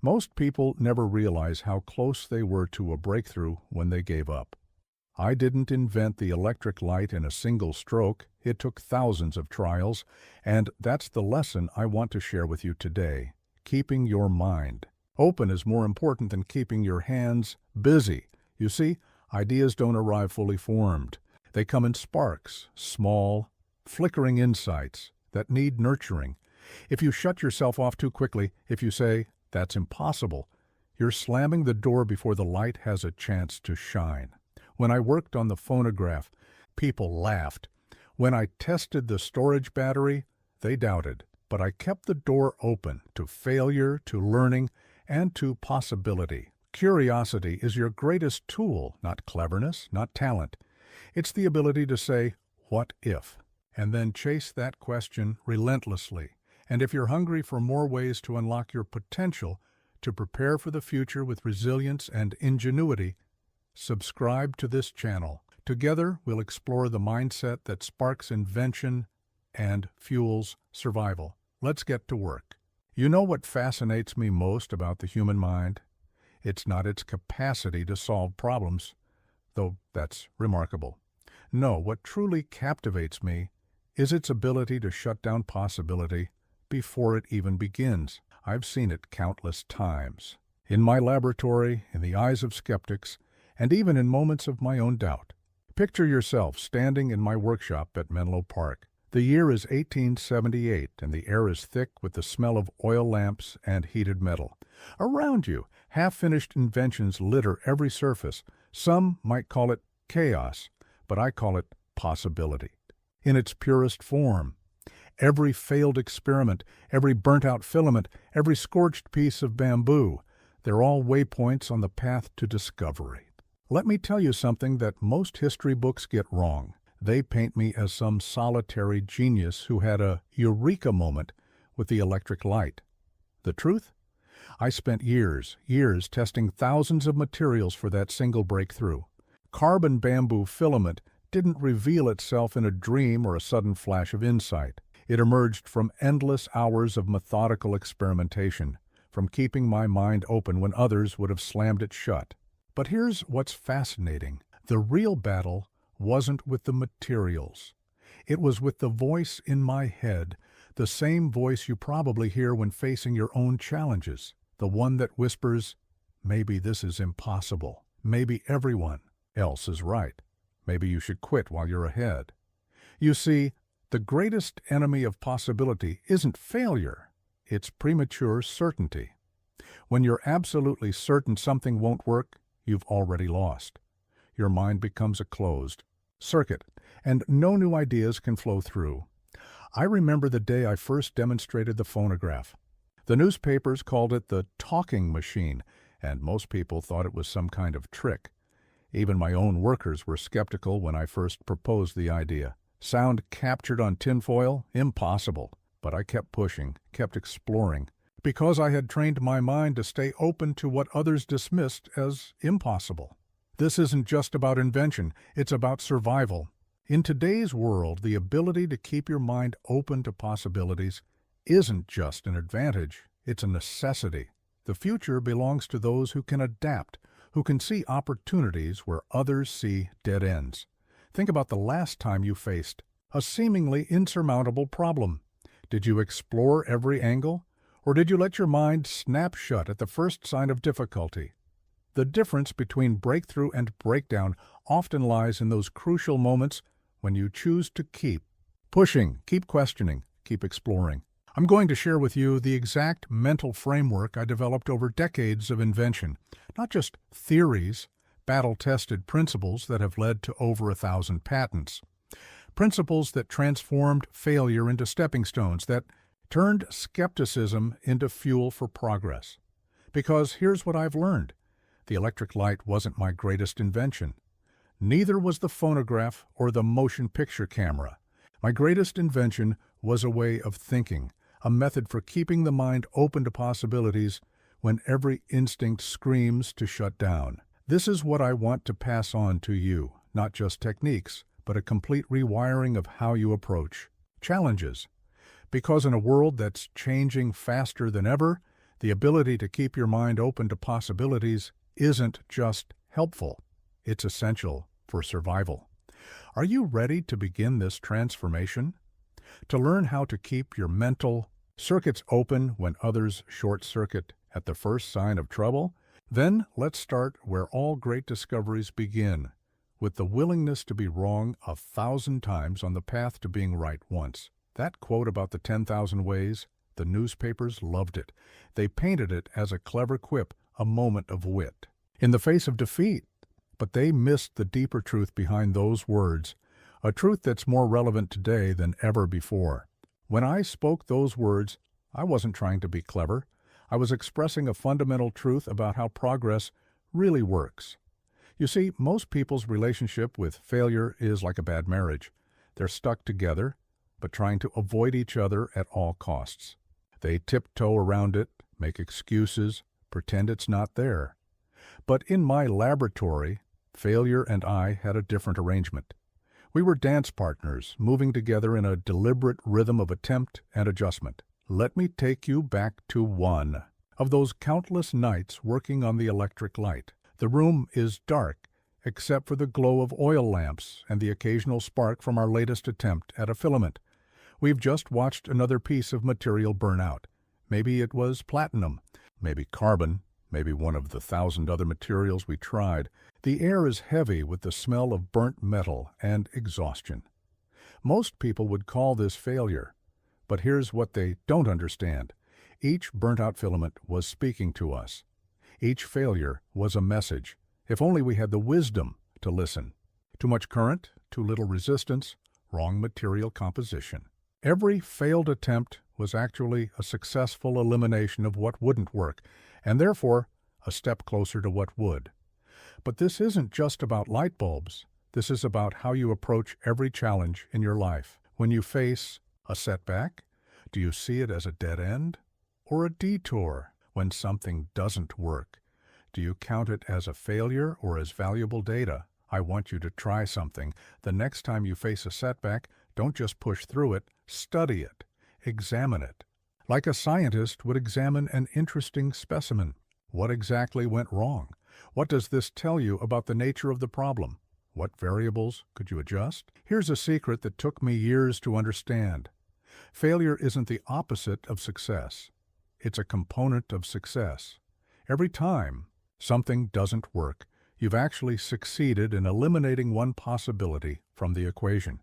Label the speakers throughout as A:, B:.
A: Most people never realize how close they were to a breakthrough when they gave up. I didn't invent the electric light in a single stroke. It took thousands of trials, and that's the lesson I want to share with you today. Keeping your mind open is more important than keeping your hands busy. You see, ideas don't arrive fully formed. They come in sparks, small, flickering insights that need nurturing. If you shut yourself off too quickly, if you say, "That's impossible," you're slamming the door before the light has a chance to shine. When I worked on the phonograph, people laughed. When I tested the storage battery, they doubted. But I kept the door open to failure, to learning, and to possibility. Curiosity is your greatest tool, not cleverness, not talent. It's the ability to say, "What if?" and then chase that question relentlessly. And if you're hungry for more ways to unlock your potential, to prepare for the future with resilience and ingenuity, subscribe to this channel. Together, we'll explore the mindset that sparks invention and fuels survival. Let's get to work. You know what fascinates me most about the human mind? It's not its capacity to solve problems, though that's remarkable. No, what truly captivates me is its ability to shut down possibility before it even begins. I've seen it countless times. In my laboratory, in the eyes of skeptics, and even in moments of my own doubt. Picture yourself standing in my workshop at Menlo Park. The year is 1878, and the air is thick with the smell of oil lamps and heated metal. Around you, half-finished inventions litter every surface. Some might call it chaos, but I call it possibility. In its purest form, every failed experiment, every burnt-out filament, every scorched piece of bamboo, they're all waypoints on the path to discovery. Let me tell you something that most history books get wrong. They paint me as some solitary genius who had a eureka moment with the electric light. The truth? I spent years testing thousands of materials for that single breakthrough. Carbon bamboo filament didn't reveal itself in a dream or a sudden flash of insight. It emerged from endless hours of methodical experimentation, from keeping my mind open when others would have slammed it shut. But here's what's fascinating. The real battle wasn't with the materials. It was with the voice in my head, the same voice you probably hear when facing your own challenges, the one that whispers, "Maybe this is impossible. Maybe everyone else is right. Maybe you should quit while you're ahead." You see, the greatest enemy of possibility isn't failure, it's premature certainty. When you're absolutely certain something won't work, you've already lost. Your mind becomes a closed circuit, and no new ideas can flow through. I remember the day I first demonstrated the phonograph. The newspapers called it the talking machine, and most people thought it was some kind of trick. Even my own workers were skeptical when I first proposed the idea. Sound captured on tinfoil? Impossible. But I kept pushing, kept exploring, because I had trained my mind to stay open to what others dismissed as impossible. This isn't just about invention, it's about survival. In today's world, the ability to keep your mind open to possibilities isn't just an advantage, it's a necessity. The future belongs to those who can adapt, who can see opportunities where others see dead ends. Think about the last time you faced a seemingly insurmountable problem. Did you explore every angle? Or did you let your mind snap shut at the first sign of difficulty? The difference between breakthrough and breakdown often lies in those crucial moments when you choose to keep pushing, keep questioning, keep exploring. I'm going to share with you the exact mental framework I developed over decades of invention, not just theories, battle-tested principles that have led to over 1,000 patents. Principles that transformed failure into stepping stones, that turned skepticism into fuel for progress. Because here's what I've learned. The electric light wasn't my greatest invention. Neither was the phonograph or the motion picture camera. My greatest invention was a way of thinking, a method for keeping the mind open to possibilities when every instinct screams to shut down. This is what I want to pass on to you, not just techniques, but a complete rewiring of how you approach challenges. Because in a world that's changing faster than ever, The ability to keep your mind open to possibilities isn't just helpful, it's essential for survival. Are you ready to begin this transformation? To learn how to keep your mental circuits open when others short-circuit at the first sign of trouble? Then let's start where all great discoveries begin, with the willingness to be wrong 1,000 times on the path to being right once. That quote about the 10,000 ways, the newspapers loved it. They painted it as a clever quip, a moment of wit in the face of defeat. But they missed the deeper truth behind those words, a truth that's more relevant today than ever before. When I spoke those words, I wasn't trying to be clever. I was expressing a fundamental truth about how progress really works. You see, most people's relationship with failure is like a bad marriage. They're stuck together, but trying to avoid each other at all costs. They tiptoe around it, make excuses, pretend it's not there. But in my laboratory, failure and I had a different arrangement. We were dance partners, moving together in a deliberate rhythm of attempt and adjustment. Let me take you back to one of those countless nights working on the electric light. The room is dark, except for the glow of oil lamps and the occasional spark from our latest attempt at a filament. We've just watched another piece of material burn out. Maybe it was platinum, maybe carbon, maybe one of the 1,000 other materials we tried. The air is heavy with the smell of burnt metal and exhaustion. Most people would call this failure, but here's what they don't understand. Each burnt-out filament was speaking to us. Each failure was a message, if only we had the wisdom to listen. Too much current, too little resistance, wrong material composition. Every failed attempt was actually a successful elimination of what wouldn't work, and therefore a step closer to what would. But this isn't just about light bulbs. This is about how you approach every challenge in your life. When you face a setback, do you see it as a dead end or a detour? When something doesn't work, do you count it as a failure or as valuable data? I want you to try something. The next time you face a setback, don't just push through it, study it, examine it. Like a scientist would examine an interesting specimen. What exactly went wrong? What does this tell you about the nature of the problem? What variables could you adjust? Here's a secret that took me years to understand. Failure isn't the opposite of success. It's a component of success. Every time something doesn't work, you've actually succeeded in eliminating one possibility from the equation.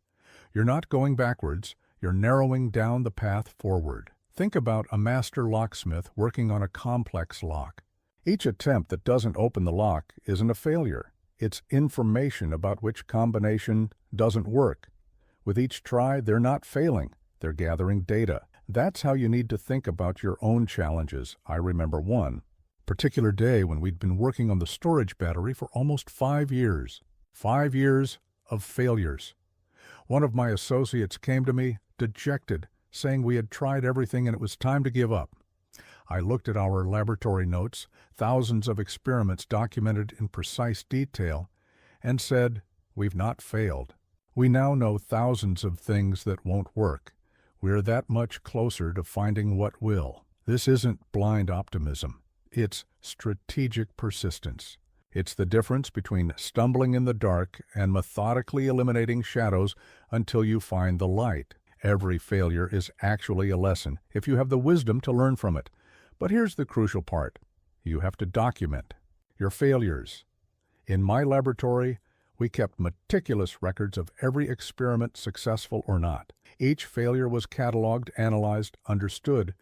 A: You're not going backwards, you're narrowing down the path forward. Think about a master locksmith working on a complex lock. Each attempt that doesn't open the lock isn't a failure. It's information about which combination doesn't work. With each try, they're not failing, they're gathering data. That's how you need to think about your own challenges. I remember one particular day when we'd been working on the storage battery for almost 5 years. 5 years of failures. One of my associates came to me, dejected, saying we had tried everything and it was time to give up. I looked at our laboratory notes, thousands of experiments documented in precise detail, and said, "We've not failed. We now know thousands of things that won't work. We're that much closer to finding what will." This isn't blind optimism. It's strategic persistence. It's the difference between stumbling in the dark and methodically eliminating shadows until you find the light. Every failure is actually a lesson if you have the wisdom to learn from it. But here's the crucial part. You have to document your failures. In my laboratory, we kept meticulous records of every experiment, successful or not. Each failure was cataloged, analyzed, understood,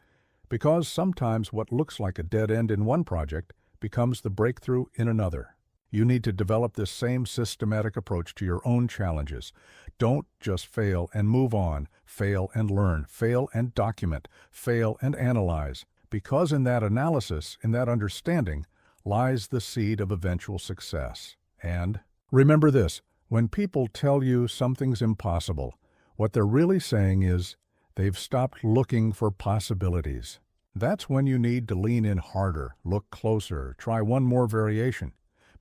A: because sometimes what looks like a dead end in one project becomes the breakthrough in another. You need to develop this same systematic approach to your own challenges. Don't just fail and move on. Fail and learn. Fail and document. Fail and analyze. Because in that analysis, in that understanding, lies the seed of eventual success. And remember this, when people tell you something's impossible, what they're really saying is they've stopped looking for possibilities. That's when you need to lean in harder, look closer, try one more variation,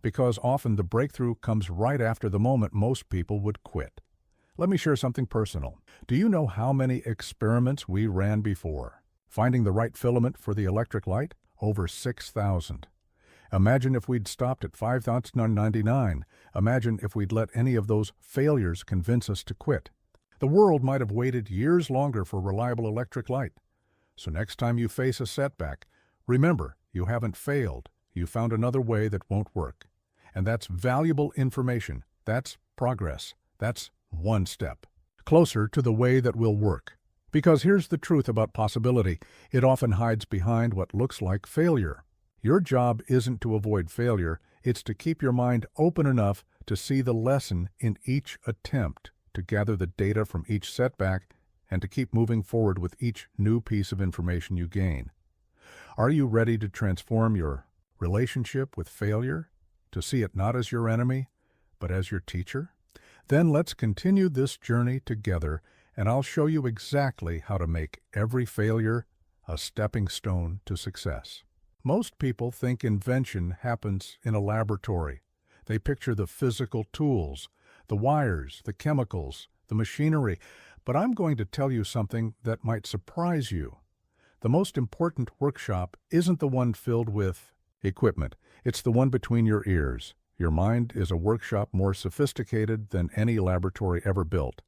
A: because often the breakthrough comes right after the moment most people would quit. Let me share something personal. Do you know how many experiments we ran before finding the right filament for the electric light? over 6,000. Imagine if we'd stopped at 5,999. Imagine if we'd let any of those failures convince us to quit. The world might have waited years longer for reliable electric light. So next time you face a setback, remember, you haven't failed. You found another way that won't work. And that's valuable information. That's progress. That's one step closer to the way that will work. Because here's the truth about possibility. It often hides behind what looks like failure. Your job isn't to avoid failure. It's to keep your mind open enough to see the lesson in each attempt, to gather the data from each setback, and to keep moving forward with each new piece of information you gain. Are you ready to transform your relationship with failure, to see it not as your enemy, but as your teacher? Then let's continue this journey together, and I'll show you exactly how to make every failure a stepping stone to success. Most people think invention happens in a laboratory. They picture the physical tools, the wires, the chemicals, the machinery. But I'm going to tell you something that might surprise you. The most important workshop isn't the one filled with equipment. It's the one between your ears. Your mind is a workshop more sophisticated than any laboratory ever built.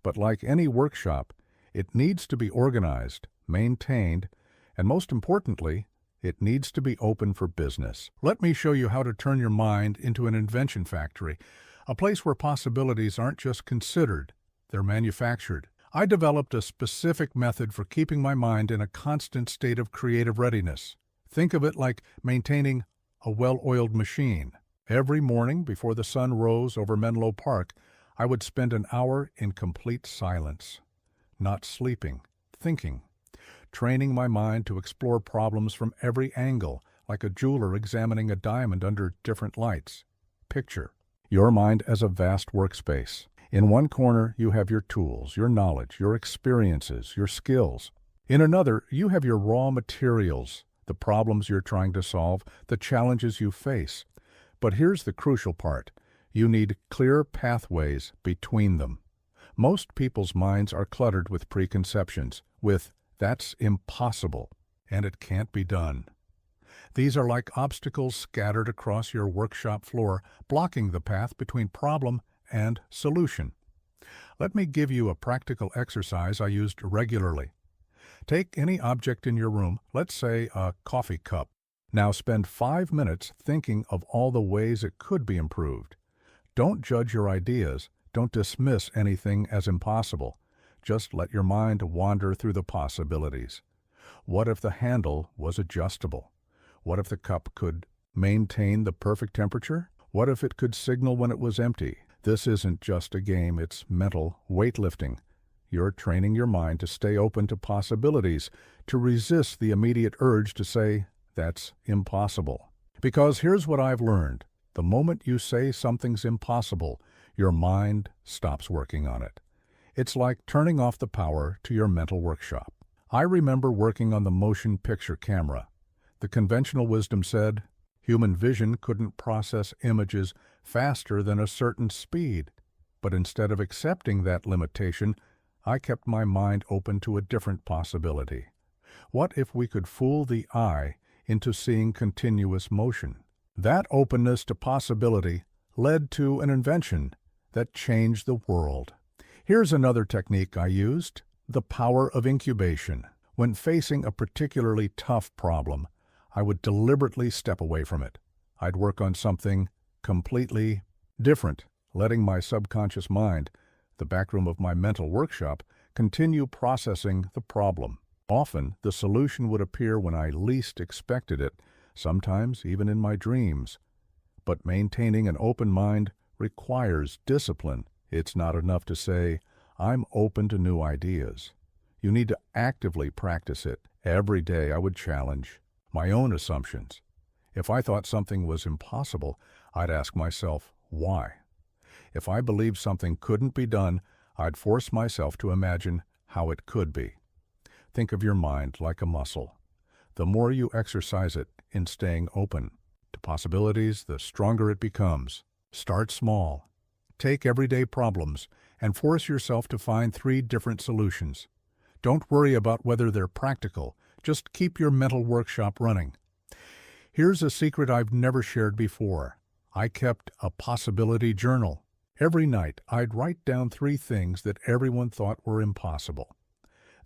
A: But like any workshop, it needs to be organized, maintained, and most importantly, it needs to be open for business. Let me show you how to turn your mind into an invention factory, a place where possibilities aren't just considered, they're manufactured. I developed a specific method for keeping my mind in a constant state of creative readiness. Think of it like maintaining a well-oiled machine. Every morning before the sun rose over Menlo Park, I would spend an hour in complete silence, not sleeping, thinking, training my mind to explore problems from every angle, like a jeweler examining a diamond under different lights. Picture your mind as a vast workspace. In one corner, you have your tools, your knowledge, your experiences, your skills. In another, you have your raw materials, the problems you're trying to solve, the challenges you face. But here's the crucial part. You need clear pathways between them. Most people's minds are cluttered with preconceptions, with "that's impossible," and "it can't be done." These are like obstacles scattered across your workshop floor, blocking the path between problem and solution. Let me give you a practical exercise I used regularly. Take any object in your room, let's say a coffee cup. Now spend 5 minutes thinking of all the ways it could be improved. Don't judge your ideas. Don't dismiss anything as impossible. Just let your mind wander through the possibilities. What if the handle was adjustable? What if the cup could maintain the perfect temperature? What if it could signal when it was empty? This isn't just a game, it's mental weightlifting. You're training your mind to stay open to possibilities, to resist the immediate urge to say, "that's impossible." Because here's what I've learned. The moment you say something's impossible, your mind stops working on it. It's like turning off the power to your mental workshop. I remember working on the motion picture camera. The conventional wisdom said, human vision couldn't process images faster than a certain speed. But instead of accepting that limitation, I kept my mind open to a different possibility. What if we could fool the eye into seeing continuous motion? That openness to possibility led to an invention that changed the world. Here's another technique I used, the power of incubation. When facing a particularly tough problem, I would deliberately step away from it. I'd work on something completely different, letting my subconscious mind, the backroom of my mental workshop, continue processing the problem. Often, the solution would appear when I least expected it, sometimes even in my dreams. But maintaining an open mind requires discipline. It's not enough to say, "I'm open to new ideas." You need to actively practice it. Every day I would challenge my own assumptions. If I thought something was impossible, I'd ask myself, why? If I believed something couldn't be done, I'd force myself to imagine how it could be. Think of your mind like a muscle. The more you exercise it in staying open to possibilities, the stronger it becomes. Start small. Take everyday problems and force yourself to find 3 different solutions. Don't worry about whether they're practical. Just keep your mental workshop running. Here's a secret I've never shared before. I kept a possibility journal. Every night, I'd write down 3 things that everyone thought were impossible.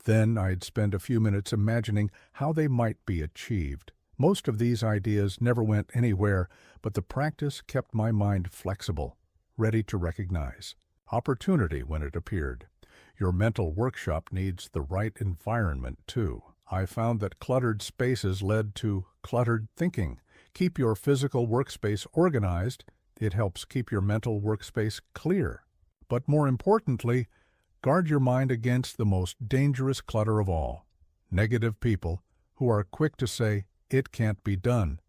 A: Then I'd spend a few minutes imagining how they might be achieved. Most of these ideas never went anywhere, but the practice kept my mind flexible, ready to recognize opportunity when it appeared. Your mental workshop needs the right environment, too. I found that cluttered spaces led to cluttered thinking. Keep your physical workspace organized. It helps keep your mental workspace clear. But more importantly, guard your mind against the most dangerous clutter of all, negative people who are quick to say, "It can't be done."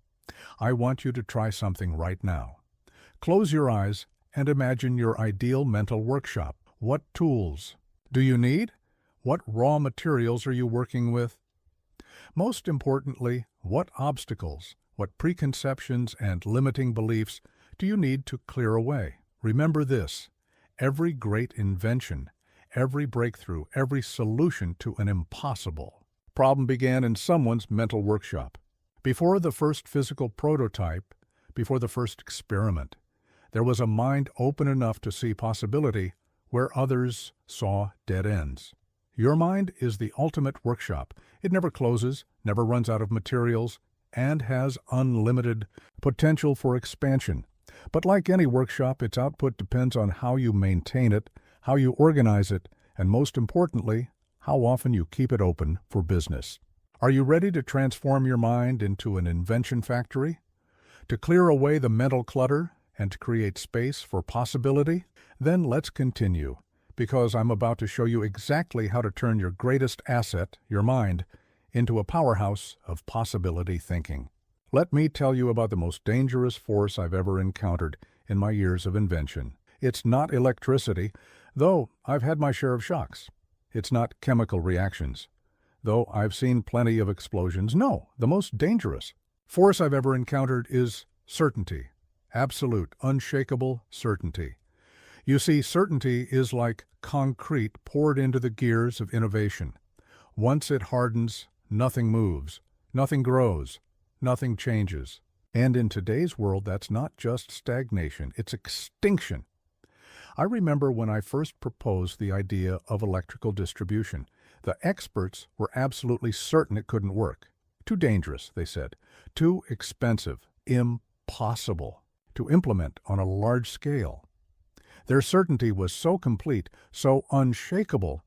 A: I want you to try something right now. Close your eyes and imagine your ideal mental workshop. What tools do you need? What raw materials are you working with? Most importantly, what obstacles, what preconceptions and limiting beliefs do you need to clear away? Remember this: every great invention, every breakthrough, every solution to an impossible problem began in someone's mental workshop. Before the first physical prototype, before the first experiment, there was a mind open enough to see possibility where others saw dead ends. Your mind is the ultimate workshop. It never closes, never runs out of materials, and has unlimited potential for expansion. But like any workshop, its output depends on how you maintain it, how you organize it, and most importantly, how often you keep it open for business. Are you ready to transform your mind into an invention factory? To clear away the mental clutter and to create space for possibility? Then let's continue, because I'm about to show you exactly how to turn your greatest asset, your mind, into a powerhouse of possibility thinking. Let me tell you about the most dangerous force I've ever encountered in my years of invention. It's not electricity, though I've had my share of shocks. It's not chemical reactions, though I've seen plenty of explosions. No, the most dangerous force I've ever encountered is certainty. Absolute, unshakable certainty. You see, certainty is like concrete poured into the gears of innovation. Once it hardens, nothing moves, nothing grows, nothing changes. And in today's world, that's not just stagnation, it's extinction. I remember when I first proposed the idea of electrical distribution. The experts were absolutely certain it couldn't work. Too dangerous, they said. Too expensive. Impossible to implement on a large scale. Their certainty was so complete, so unshakable,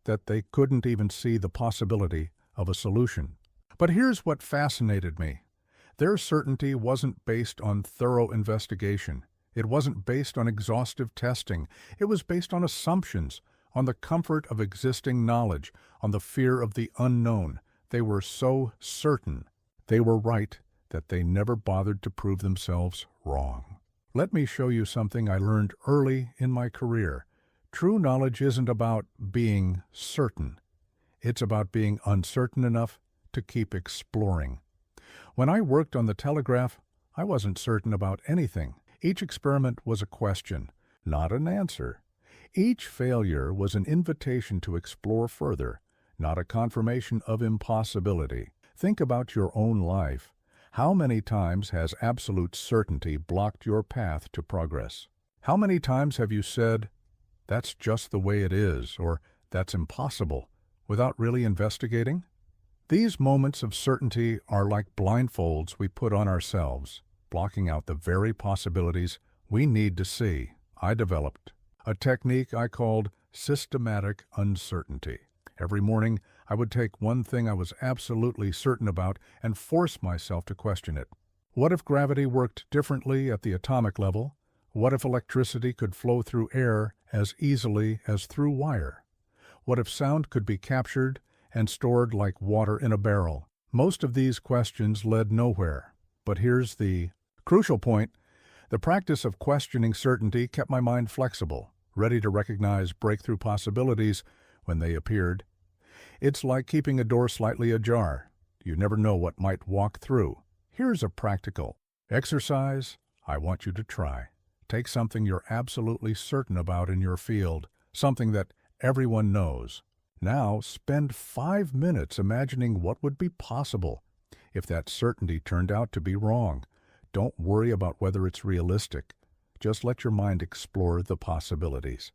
A: that they couldn't even see the possibility of a solution. But here's what fascinated me. Their certainty wasn't based on thorough investigation. It wasn't based on exhaustive testing. It was based on assumptions, on the comfort of existing knowledge, on the fear of the unknown. They were so certain they were right that they never bothered to prove themselves wrong. Let me show you something I learned early in my career. True knowledge isn't about being certain. It's about being uncertain enough to keep exploring. When I worked on the telegraph, I wasn't certain about anything. Each experiment was a question, not an answer. Each failure was an invitation to explore further, not a confirmation of impossibility. Think about your own life. How many times has absolute certainty blocked your path to progress? How many times have you said, "That's just the way it is," or "That's impossible," without really investigating? These moments of certainty are like blindfolds we put on ourselves, blocking out the very possibilities we need to see. I developed a technique I called systematic uncertainty. Every morning, I would take one thing I was absolutely certain about and force myself to question it. What if gravity worked differently at the atomic level? What if electricity could flow through air as easily as through wire? What if sound could be captured and stored like water in a barrel? Most of these questions led nowhere. But here's the crucial point. The practice of questioning certainty kept my mind flexible, ready to recognize breakthrough possibilities when they appeared. It's like keeping a door slightly ajar. You never know what might walk through. Here's a practical exercise I want you to try. Take something you're absolutely certain about in your field, something that everyone knows. Now spend 5 minutes imagining what would be possible if that certainty turned out to be wrong. Don't worry about whether it's realistic. Just let your mind explore the possibilities.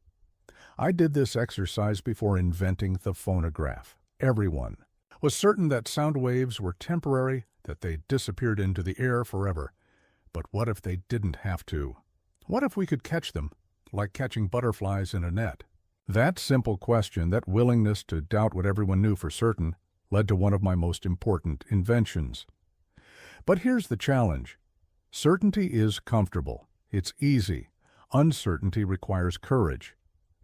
A: I did this exercise before inventing the phonograph. Everyone was certain that sound waves were temporary, that they disappeared into the air forever. But what if they didn't have to? What if we could catch them, like catching butterflies in a net? That simple question, that willingness to doubt what everyone knew for certain, led to one of my most important inventions. But here's the challenge. Certainty is comfortable. It's easy. Uncertainty requires courage.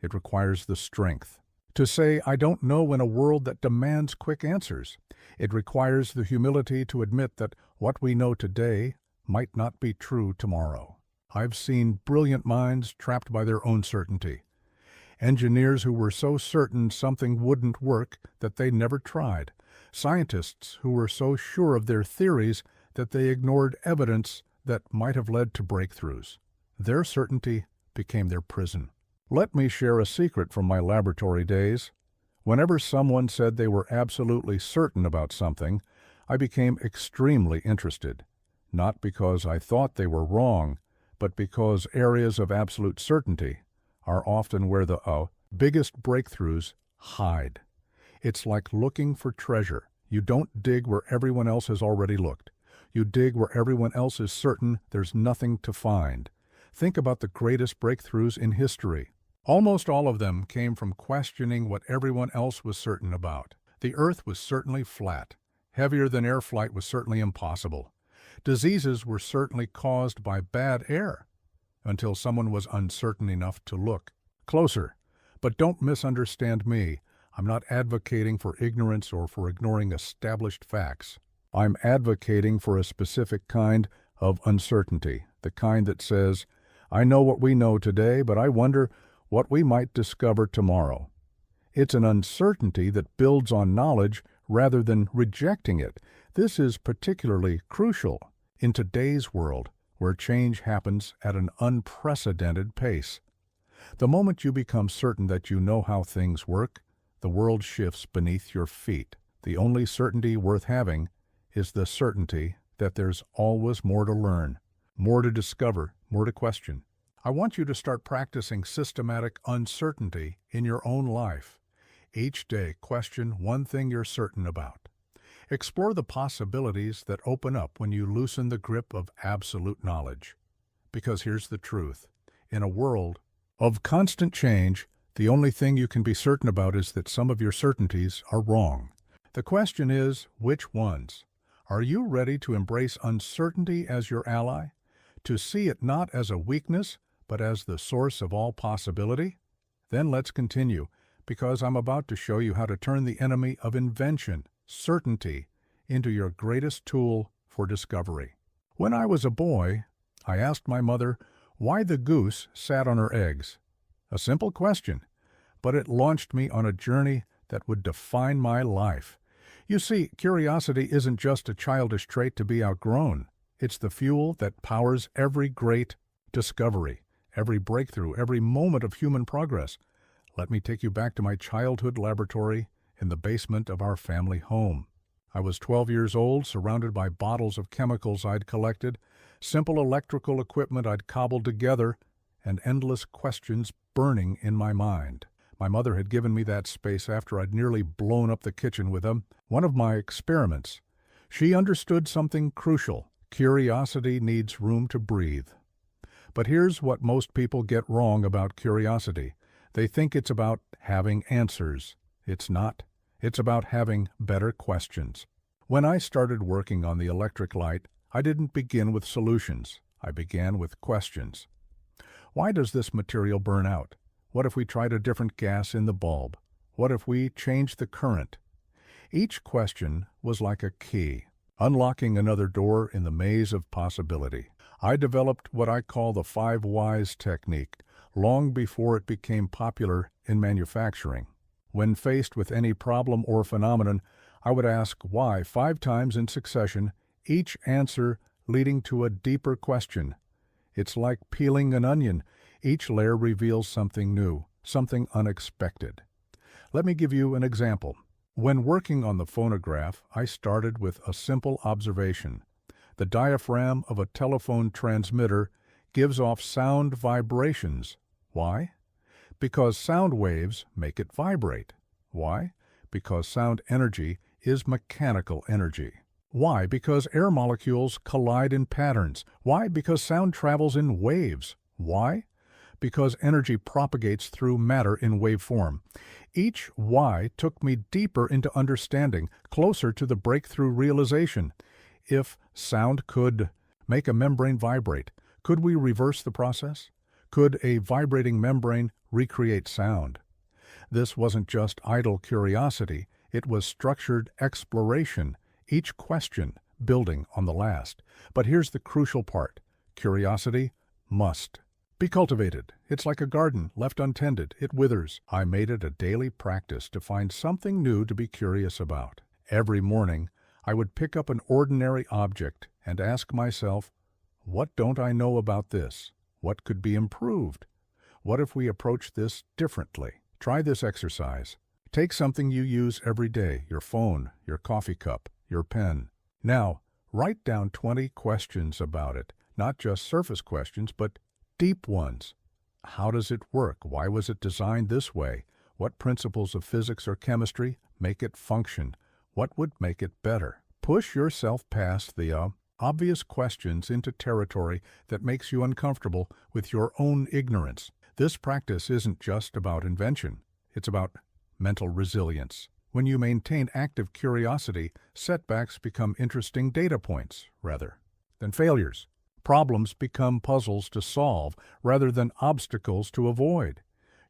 A: It requires the strength to say, I don't know, in a world that demands quick answers. It requires the humility to admit that what we know today might not be true tomorrow. I've seen brilliant minds trapped by their own certainty. Engineers who were so certain something wouldn't work that they never tried. Scientists who were so sure of their theories that they ignored evidence that might have led to breakthroughs. Their certainty became their prison. Let me share a secret from my laboratory days. Whenever someone said they were absolutely certain about something, I became extremely interested. Not because I thought they were wrong, but because areas of absolute certainty are often where the biggest breakthroughs hide. It's like looking for treasure. You don't dig where everyone else has already looked. You dig where everyone else is certain there's nothing to find. Think about the greatest breakthroughs in history. Almost all of them came from questioning what everyone else was certain about. The Earth was certainly flat. Heavier than air flight was certainly impossible. Diseases were certainly caused by bad air, until someone was uncertain enough to look closer. But don't misunderstand me. I'm not advocating for ignorance or for ignoring established facts. I'm advocating for a specific kind of uncertainty, the kind that says, I know what we know today, but I wonder what we might discover tomorrow. It's an uncertainty that builds on knowledge rather than rejecting it. This is particularly crucial in today's world, where change happens at an unprecedented pace. The moment you become certain that you know how things work, the world shifts beneath your feet. The only certainty worth having is the certainty that there's always more to learn, more to discover, more to question. I want you to start practicing systematic uncertainty in your own life. Each day, question one thing you're certain about. Explore the possibilities that open up when you loosen the grip of absolute knowledge. Because here's the truth. In a world of constant change, the only thing you can be certain about is that some of your certainties are wrong. The question is, which ones? Are you ready to embrace uncertainty as your ally? To see it not as a weakness, but as the source of all possibility? Then let's continue, because I'm about to show you how to turn the enemy of invention, certainty, into your greatest tool for discovery. When I was a boy, I asked my mother why the goose sat on her eggs. A simple question, but it launched me on a journey that would define my life. You see, curiosity isn't just a childish trait to be outgrown. It's the fuel that powers every great discovery, every breakthrough, every moment of human progress. Let me take you back to my childhood laboratory in the basement of our family home. I was 12 years old, surrounded by bottles of chemicals I'd collected, simple electrical equipment I'd cobbled together, and endless questions burning in my mind. My mother had given me that space after I'd nearly blown up the kitchen with them, one of my experiments. She understood something crucial. Curiosity needs room to breathe. But here's what most people get wrong about curiosity. They think it's about having answers. It's not. It's about having better questions. When I started working on the electric light, I didn't begin with solutions. I began with questions. Why does this material burn out? What if we tried a different gas in the bulb? What if we changed the current? Each question was like a key, unlocking another door in the maze of possibility. I developed what I call the 5 whys technique, long before it became popular in manufacturing. When faced with any problem or phenomenon, I would ask why 5 times in succession, each answer leading to a deeper question. It's like peeling an onion. Each layer reveals something new, something unexpected. Let me give you an example. When working on the phonograph, I started with a simple observation. The diaphragm of a telephone transmitter gives off sound vibrations. Why? Because sound waves make it vibrate. Why? Because sound energy is mechanical energy. Why? Because air molecules collide in patterns. Why? Because sound travels in waves. Why? Because energy propagates through matter in waveform. Each why took me deeper into understanding, closer to the breakthrough realization. If sound could make a membrane vibrate, could we reverse the process? Could a vibrating membrane recreate sound? This wasn't just idle curiosity, it was structured exploration, each question building on the last. But here's the crucial part. Curiosity must be cultivated. It's like a garden, left untended, it withers. I made it a daily practice to find something new to be curious about. Every morning, I would pick up an ordinary object and ask myself, what don't I know about this? What could be improved? What if we approach this differently? Try this exercise. Take something you use every day, your phone, your coffee cup, your pen. Now, write down 20 questions about it, not just surface questions, but deep ones. How does it work? Why was it designed this way? What principles of physics or chemistry make it function? What would make it better? Push yourself past the obvious questions into territory that makes you uncomfortable with your own ignorance. This practice isn't just about invention. It's about mental resilience. When you maintain active curiosity, setbacks become interesting data points, rather than failures. Problems become puzzles to solve rather than obstacles to avoid.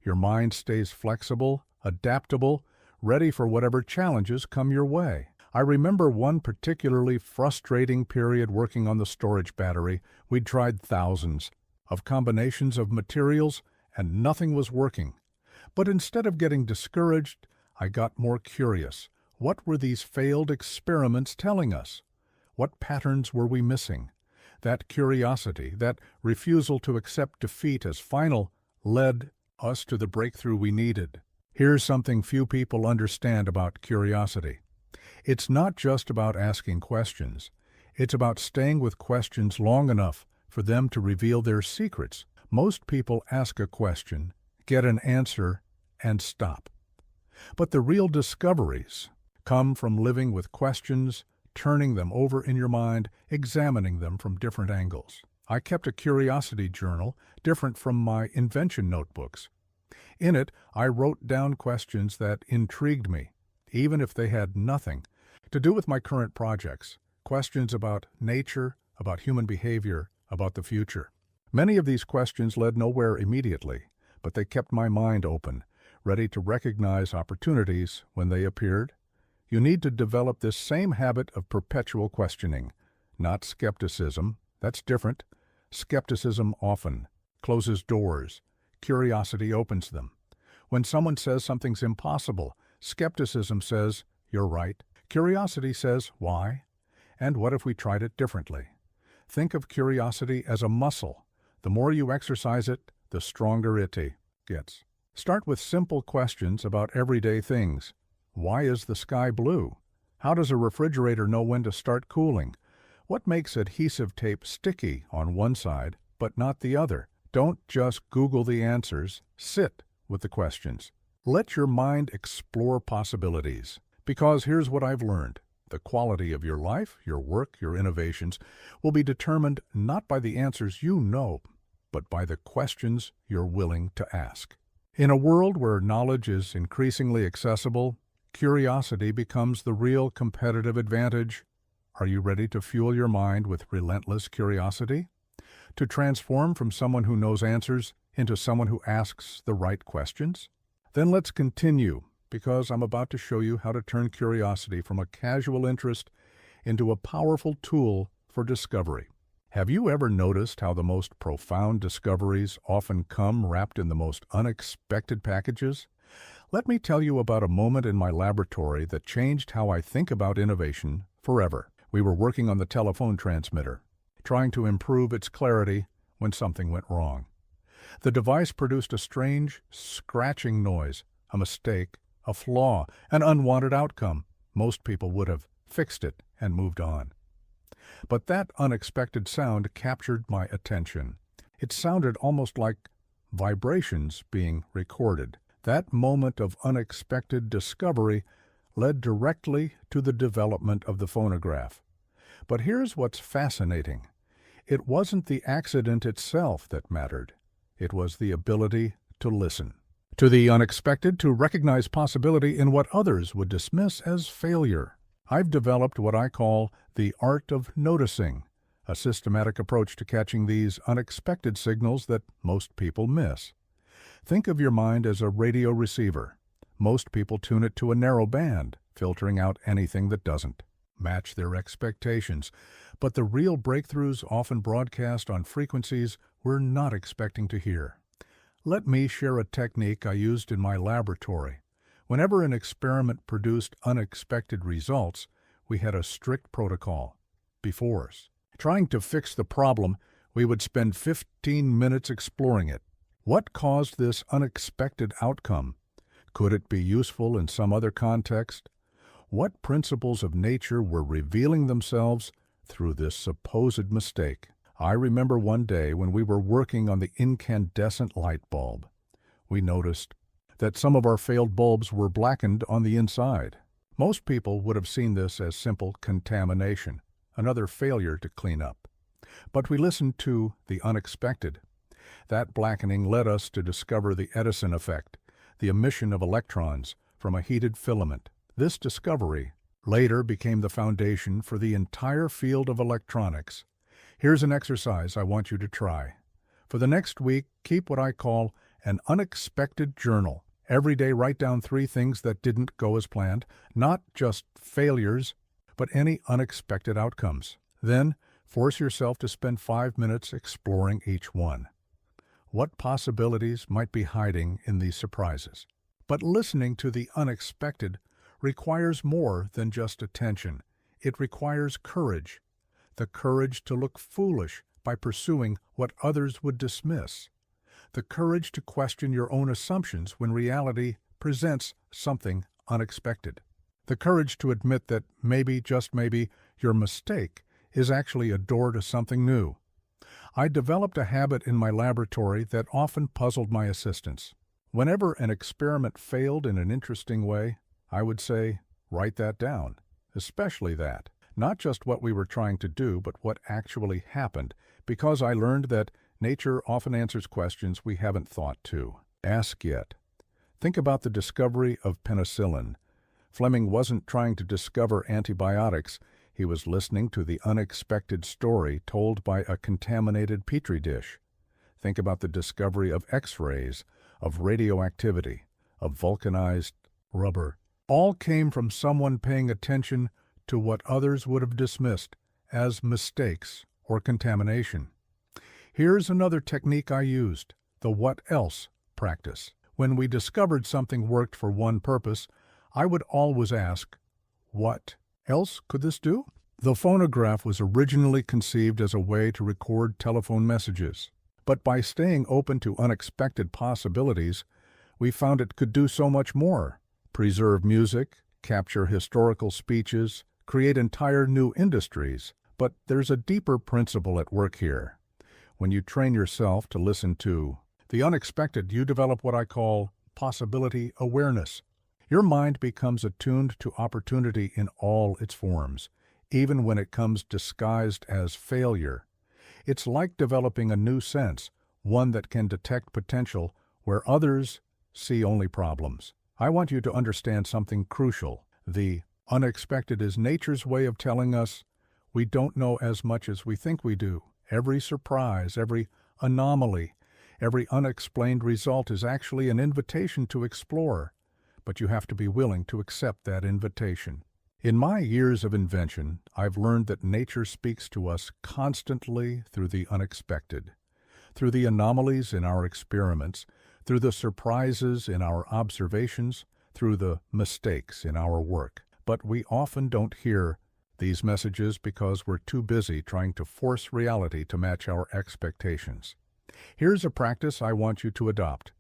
A: Your mind stays flexible, adaptable, ready for whatever challenges come your way. I remember one particularly frustrating period working on the storage battery. We'd tried thousands of combinations of materials and nothing was working. But instead of getting discouraged, I got more curious. What were these failed experiments telling us? What patterns were we missing? That curiosity, that refusal to accept defeat as final, led us to the breakthrough we needed. Here's something few people understand about curiosity. It's not just about asking questions. It's about staying with questions long enough for them to reveal their secrets. Most people ask a question, get an answer, and stop. But the real discoveries come from living with questions, turning them over in your mind, examining them from different angles. I kept a curiosity journal, different from my invention notebooks. In it, I wrote down questions that intrigued me, even if they had nothing to do with my current projects. Questions about nature, about human behavior, about the future. Many of these questions led nowhere immediately, but they kept my mind open, ready to recognize opportunities when they appeared. You need to develop this same habit of perpetual questioning, not skepticism. That's different. Skepticism often closes doors. Curiosity opens them. When someone says something's impossible, skepticism says, you're right. Curiosity says, why? And what if we tried it differently? Think of curiosity as a muscle. The more you exercise it, the stronger it gets. Start with simple questions about everyday things. Why is the sky blue? How does a refrigerator know when to start cooling? What makes adhesive tape sticky on one side but not the other? Don't just Google the answers. Sit with the questions. Let your mind explore possibilities. Because here's what I've learned. The quality of your life, your work, your innovations will be determined not by the answers you know, but by the questions you're willing to ask. In a world where knowledge is increasingly accessible, curiosity becomes the real competitive advantage. Are you ready to fuel your mind with relentless curiosity? To transform from someone who knows answers into someone who asks the right questions? Then let's continue, because I'm about to show you how to turn curiosity from a casual interest into a powerful tool for discovery. Have you ever noticed how the most profound discoveries often come wrapped in the most unexpected packages? Let me tell you about a moment in my laboratory that changed how I think about innovation forever. We were working on the telephone transmitter, trying to improve its clarity when something went wrong. The device produced a strange, scratching noise, a mistake, a flaw, an unwanted outcome, most people would have fixed it and moved on. But that unexpected sound captured my attention. It sounded almost like vibrations being recorded. That moment of unexpected discovery led directly to the development of the phonograph. But here's what's fascinating. It wasn't the accident itself that mattered. It was the ability to listen. To the unexpected, to recognize possibility in what others would dismiss as failure. I've developed what I call the art of noticing, a systematic approach to catching these unexpected signals that most people miss. Think of your mind as a radio receiver. Most people tune it to a narrow band, filtering out anything that doesn't match their expectations. But the real breakthroughs often broadcast on frequencies we're not expecting to hear. Let me share a technique I used in my laboratory. Whenever an experiment produced unexpected results, we had a strict protocol. Before trying to fix the problem, we would spend 15 minutes exploring it. What caused this unexpected outcome? Could it be useful in some other context? What principles of nature were revealing themselves through this supposed mistake? I remember one day when we were working on the incandescent light bulb. We noticed that some of our failed bulbs were blackened on the inside. Most people would have seen this as simple contamination, another failure to clean up. But we listened to the unexpected. That blackening led us to discover the Edison effect, the emission of electrons from a heated filament. This discovery later became the foundation for the entire field of electronics. Here's an exercise I want you to try. For the next week, keep what I call an unexpected journal. Every day write down 3 things that didn't go as planned, not just failures, but any unexpected outcomes. Then, force yourself to spend 5 minutes exploring each one. What possibilities might be hiding in these surprises? But listening to the unexpected requires more than just attention. It requires courage. The courage to look foolish by pursuing what others would dismiss. The courage to question your own assumptions when reality presents something unexpected. The courage to admit that maybe, just maybe, your mistake is actually a door to something new. I developed a habit in my laboratory that often puzzled my assistants. Whenever an experiment failed in an interesting way, I would say, write that down, especially that. Not just what we were trying to do, but what actually happened, because I learned that nature often answers questions we haven't thought to ask yet. Think about the discovery of penicillin. Fleming wasn't trying to discover antibiotics. He was listening to the unexpected story told by a contaminated petri dish. Think about the discovery of X-rays, of radioactivity, of vulcanized rubber. All came from someone paying attention to what others would have dismissed as mistakes or contamination. Here's another technique I used, the what else practice. When we discovered something worked for one purpose, I would always ask, what else could this do? The phonograph was originally conceived as a way to record telephone messages. But by staying open to unexpected possibilities, we found it could do so much more. Preserve music, capture historical speeches, create entire new industries. But there's a deeper principle at work here. When you train yourself to listen to the unexpected, you develop what I call possibility awareness. Your mind becomes attuned to opportunity in all its forms, even when it comes disguised as failure. It's like developing a new sense, one that can detect potential where others see only problems. I want you to understand something crucial. The unexpected is nature's way of telling us we don't know as much as we think we do. Every surprise, every anomaly, every unexplained result is actually an invitation to explore, but you have to be willing to accept that invitation. In my years of invention, I've learned that nature speaks to us constantly through the unexpected, through the anomalies in our experiments, through the surprises in our observations, through the mistakes in our work. But we often don't hear these messages because we're too busy trying to force reality to match our expectations. Here's a practice I want you to adopt.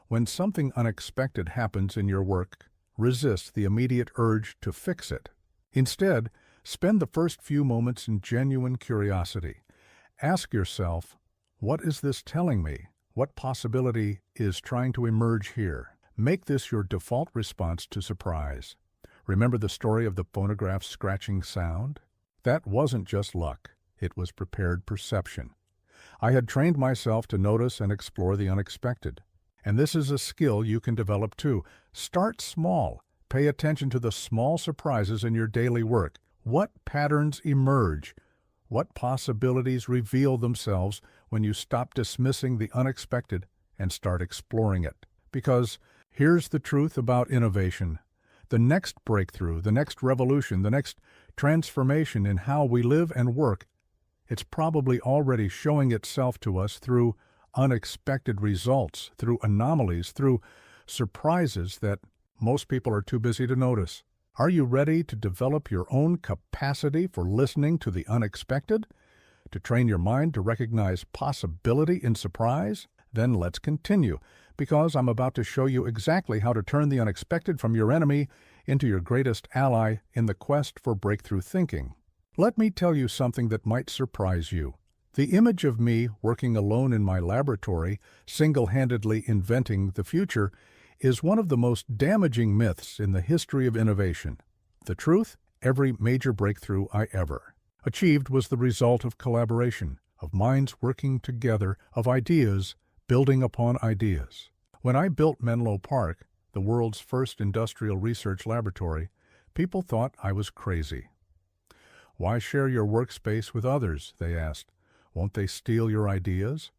A: When something unexpected happens in your work, resist the immediate urge to fix it. Instead, spend the first few moments in genuine curiosity. Ask yourself, what is this telling me? What possibility is trying to emerge here? Make this your default response to surprise. Remember the story of the phonograph scratching sound? That wasn't just luck. It was prepared perception. I had trained myself to notice and explore the unexpected. And this is a skill you can develop too. Start small. Pay attention to the small surprises in your daily work. What patterns emerge? What possibilities reveal themselves when you stop dismissing the unexpected and start exploring it? Because here's the truth about innovation. The next breakthrough, the next revolution, the next transformation in how we live and work, it's probably already showing itself to us through unexpected results, through anomalies, through surprises that most people are too busy to notice. Are you ready to develop your own capacity for listening to the unexpected? To train your mind to recognize possibility in surprise? Then let's continue, because I'm about to show you exactly how to turn the unexpected from your enemy into your greatest ally in the quest for breakthrough thinking. Let me tell you something that might surprise you. The image of me working alone in my laboratory, single-handedly inventing the future, is one of the most damaging myths in the history of innovation. The truth, every major breakthrough I ever achieved was the result of collaboration, of minds working together, of ideas building upon ideas. When I built Menlo Park, the world's first industrial research laboratory, people thought I was crazy. Why share your workspace with others, they asked. Won't they steal your ideas?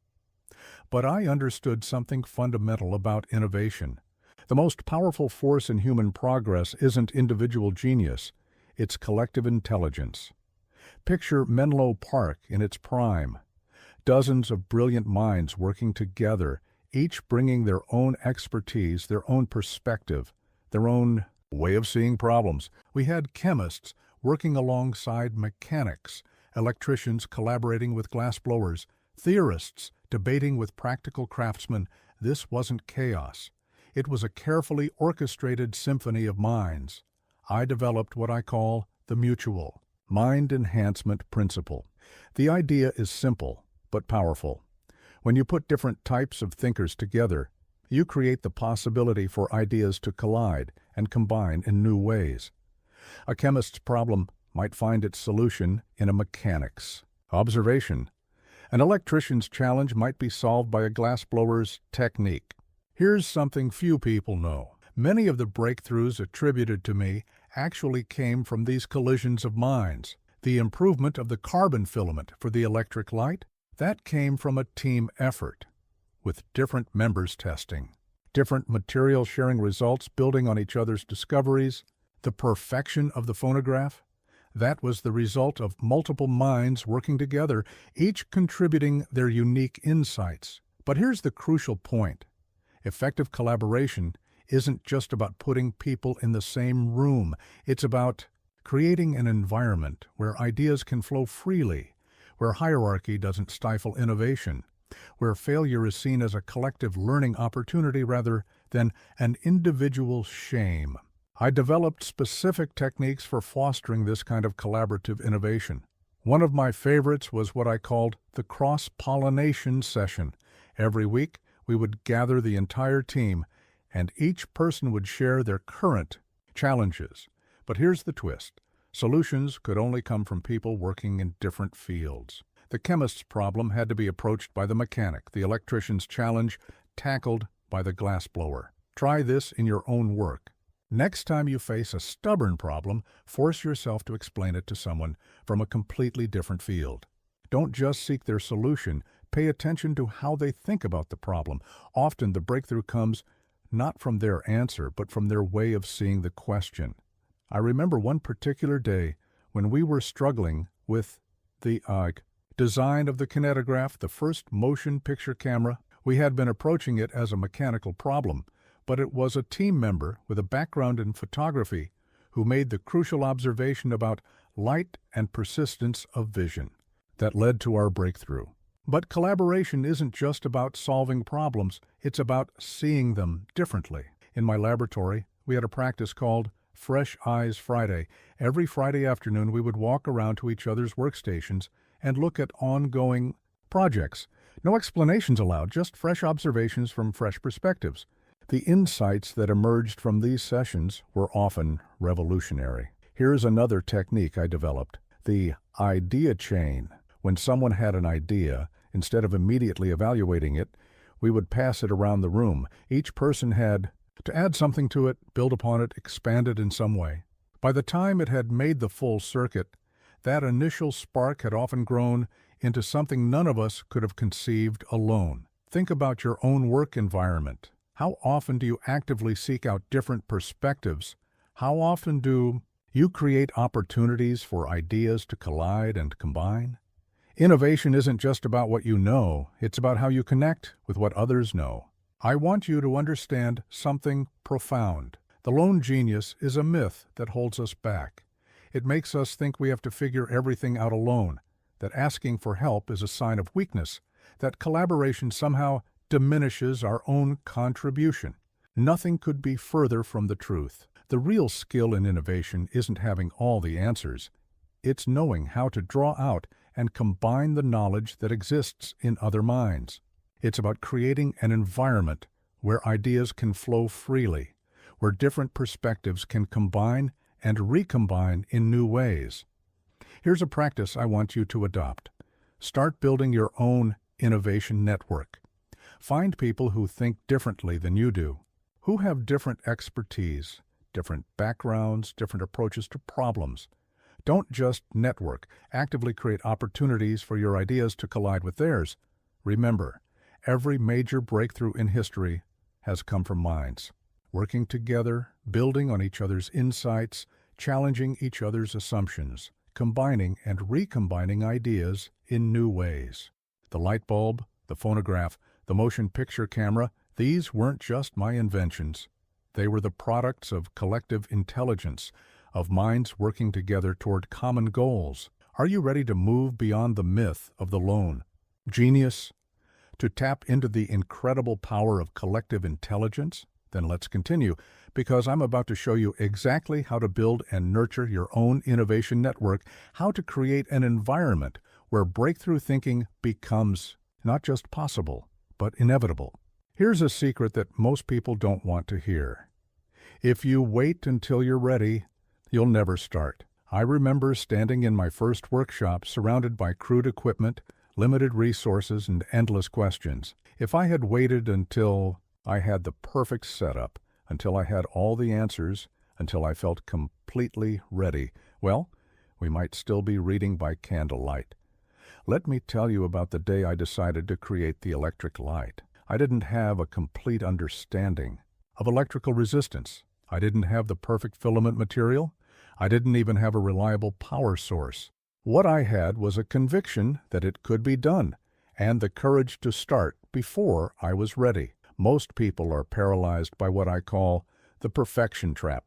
A: But I understood something fundamental about innovation. The most powerful force in human progress isn't individual genius, it's collective intelligence. Picture Menlo Park in its prime. Dozens of brilliant minds working together, each bringing their own expertise, their own perspective, their own way of seeing problems. We had chemists working alongside mechanics, electricians collaborating with glassblowers, theorists debating with practical craftsmen. This wasn't chaos. It was a carefully orchestrated symphony of minds. I developed what I call the mutual mind enhancement principle. The idea is simple, but powerful. When you put different types of thinkers together, you create the possibility for ideas to collide and combine in new ways. A chemist's problem might find its solution in a mechanic's observation. An electrician's challenge might be solved by a glassblower's technique. Here's something few people know. Many of the breakthroughs attributed to me actually came from these collisions of minds. The improvement of the carbon filament for the electric light, that came from a team effort, with different members testing, different material sharing results building on each other's discoveries. The perfection of the phonograph, that was the result of multiple minds working together, each contributing their unique insights. But here's the crucial point. Effective collaboration isn't just about putting people in the same room. It's about creating an environment where ideas can flow freely, where hierarchy doesn't stifle innovation, where failure is seen as a collective learning opportunity rather than an individual shame. I developed specific techniques for fostering this kind of collaborative innovation. One of my favorites was what I called the cross-pollination session. Every week, we would gather the entire team, and each person would share their current challenges. But here's the twist. Solutions could only come from people working in different fields. The chemist's problem had to be approached by the mechanic, the electrician's challenge tackled by the glassblower. Try this in your own work. Next time you face a stubborn problem, force yourself to explain it to someone from a completely different field. Don't just seek their solution. Pay attention to how they think about the problem. Often the breakthrough comes not from their answer, but from their way of seeing the question. I remember one particular day when we were struggling with the design of the kinetograph, the first motion picture camera. We had been approaching it as a mechanical problem, but it was a team member with a background in photography who made the crucial observation about light and persistence of vision that led to our breakthrough. But collaboration isn't just about solving problems, it's about seeing them differently. In my laboratory, we had a practice called Fresh Eyes Friday. Every Friday afternoon, we would walk around to each other's workstations and look at ongoing projects. No explanations allowed, just fresh observations from fresh perspectives. The insights that emerged from these sessions were often revolutionary. Here's another technique I developed, the idea chain. When someone had an idea, instead of immediately evaluating it, we would pass it around the room. Each person had to add something to it, build upon it, expand it in some way. By the time it had made the full circuit, that initial spark had often grown into something none of us could have conceived alone. Think about your own work environment. How often do you actively seek out different perspectives? How often do you create opportunities for ideas to collide and combine? Innovation isn't just about what you know, it's about how you connect with what others know. I want you to understand something profound. The lone genius is a myth that holds us back. It makes us think we have to figure everything out alone, that asking for help is a sign of weakness, that collaboration somehow diminishes our own contribution. Nothing could be further from the truth. The real skill in innovation isn't having all the answers. It's knowing how to draw out and combine the knowledge that exists in other minds. It's about creating an environment where ideas can flow freely, where different perspectives can combine and recombine in new ways. Here's a practice I want you to adopt. Start building your own innovation network. Find people who think differently than you do, who have different expertise, different backgrounds, different approaches to problems. Don't just network, actively create opportunities for your ideas to collide with theirs. Remember, every major breakthrough in history has come from minds. Working together, building on each other's insights, challenging each other's assumptions, combining and recombining ideas in new ways. The light bulb, the phonograph, the motion picture camera, these weren't just my inventions. They were the products of collective intelligence, of minds working together toward common goals. Are you ready to move beyond the myth of the lone genius, to tap into the incredible power of collective intelligence? Then let's continue, because I'm about to show you exactly how to build and nurture your own innovation network, how to create an environment where breakthrough thinking becomes not just possible, but inevitable. Here's a secret that most people don't want to hear. If you wait until you're ready, you'll never start. I remember standing in my first workshop surrounded by crude equipment, limited resources, and endless questions. If I had waited until I had the perfect setup, until I had all the answers, until I felt completely ready, well, we might still be reading by candlelight. Let me tell you about the day I decided to create the electric light. I didn't have a complete understanding of electrical resistance. I didn't have the perfect filament material. I didn't even have a reliable power source. What I had was a conviction that it could be done, and the courage to start before I was ready. Most people are paralyzed by what I call the perfection trap.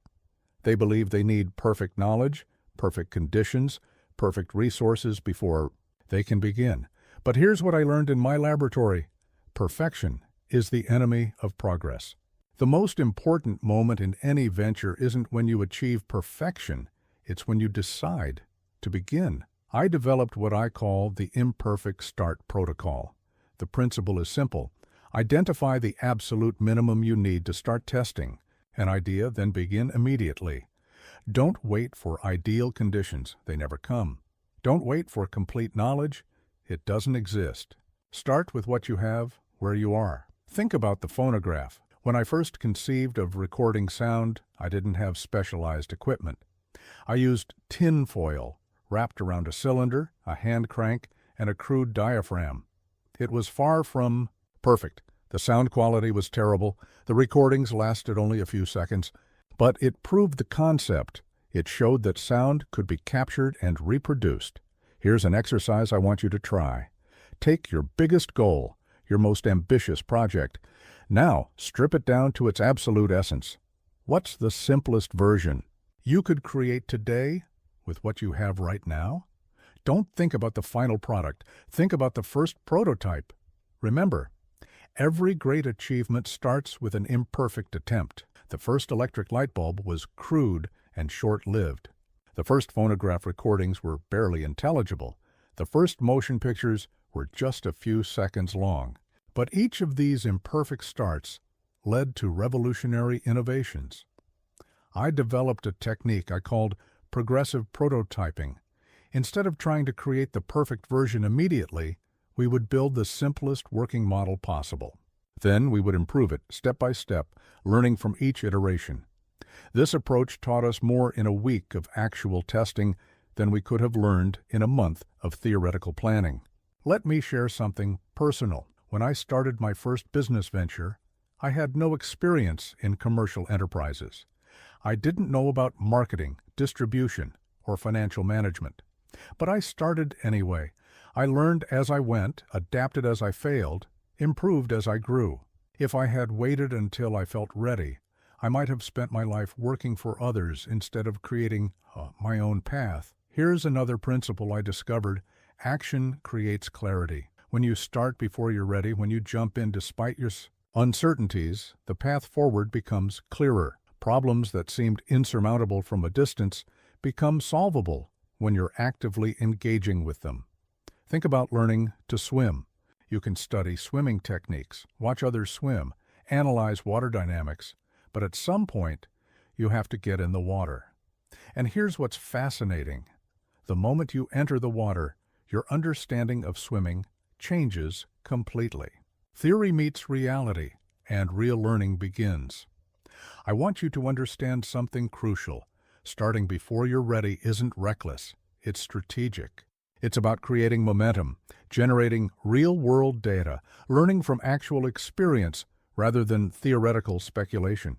A: They believe they need perfect knowledge, perfect conditions, perfect resources before they can begin. But here's what I learned in my laboratory. Perfection is the enemy of progress. The most important moment in any venture isn't when you achieve perfection, it's when you decide to begin. I developed what I call the imperfect start protocol. The principle is simple. Identify the absolute minimum you need to start testing an idea, then begin immediately. Don't wait for ideal conditions. They never come. Don't wait for complete knowledge. It doesn't exist. Start with what you have, where you are. Think about the phonograph. When I first conceived of recording sound, I didn't have specialized equipment. I used tin foil wrapped around a cylinder, a hand crank, and a crude diaphragm. It was far from perfect. The sound quality was terrible. The recordings lasted only a few seconds. But it proved the concept. It showed that sound could be captured and reproduced. Here's an exercise I want you to try. Take your biggest goal, your most ambitious project. Now, strip it down to its absolute essence. What's the simplest version you could create today with what you have right now? Don't think about the final product. Think about the first prototype. Remember, every great achievement starts with an imperfect attempt. The first electric light bulb was crude and short-lived. The first phonograph recordings were barely intelligible. The first motion pictures were just a few seconds long. But each of these imperfect starts led to revolutionary innovations. I developed a technique I called progressive prototyping. Instead of trying to create the perfect version immediately, we would build the simplest working model possible. Then we would improve it step by step, learning from each iteration. This approach taught us more in a week of actual testing than we could have learned in a month of theoretical planning. Let me share something personal. When I started my first business venture, I had no experience in commercial enterprises. I didn't know about marketing, distribution, or financial management. But I started anyway. I learned as I went, adapted as I failed, improved as I grew. If I had waited until I felt ready, I might have spent my life working for others instead of creating my own path. Here's another principle I discovered. Action creates clarity. When you start before you're ready, when you jump in despite your uncertainties, the path forward becomes clearer. Problems that seemed insurmountable from a distance become solvable when you're actively engaging with them. Think about learning to swim. You can study swimming techniques, watch others swim, analyze water dynamics, but at some point, you have to get in the water. And here's what's fascinating. The moment you enter the water, your understanding of swimming changes completely. Theory meets reality, and real learning begins. I want you to understand something crucial. Starting before you're ready isn't reckless, it's strategic. It's about creating momentum, generating real-world data, learning from actual experience rather than theoretical speculation.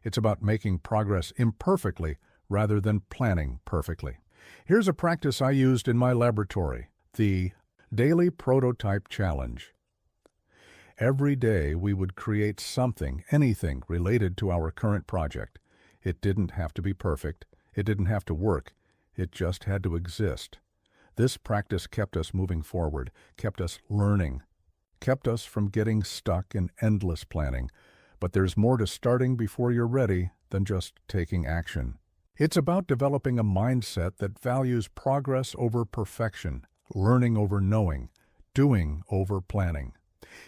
A: It's about making progress imperfectly rather than planning perfectly. Here's a practice I used in my laboratory, the Daily Prototype Challenge. Every day we would create something, anything related to our current project. It didn't have to be perfect. It didn't have to work. It just had to exist. This practice kept us moving forward, kept us learning, kept us from getting stuck in endless planning. But there's more to starting before you're ready than just taking action. It's about developing a mindset that values progress over perfection, learning over knowing, doing over planning.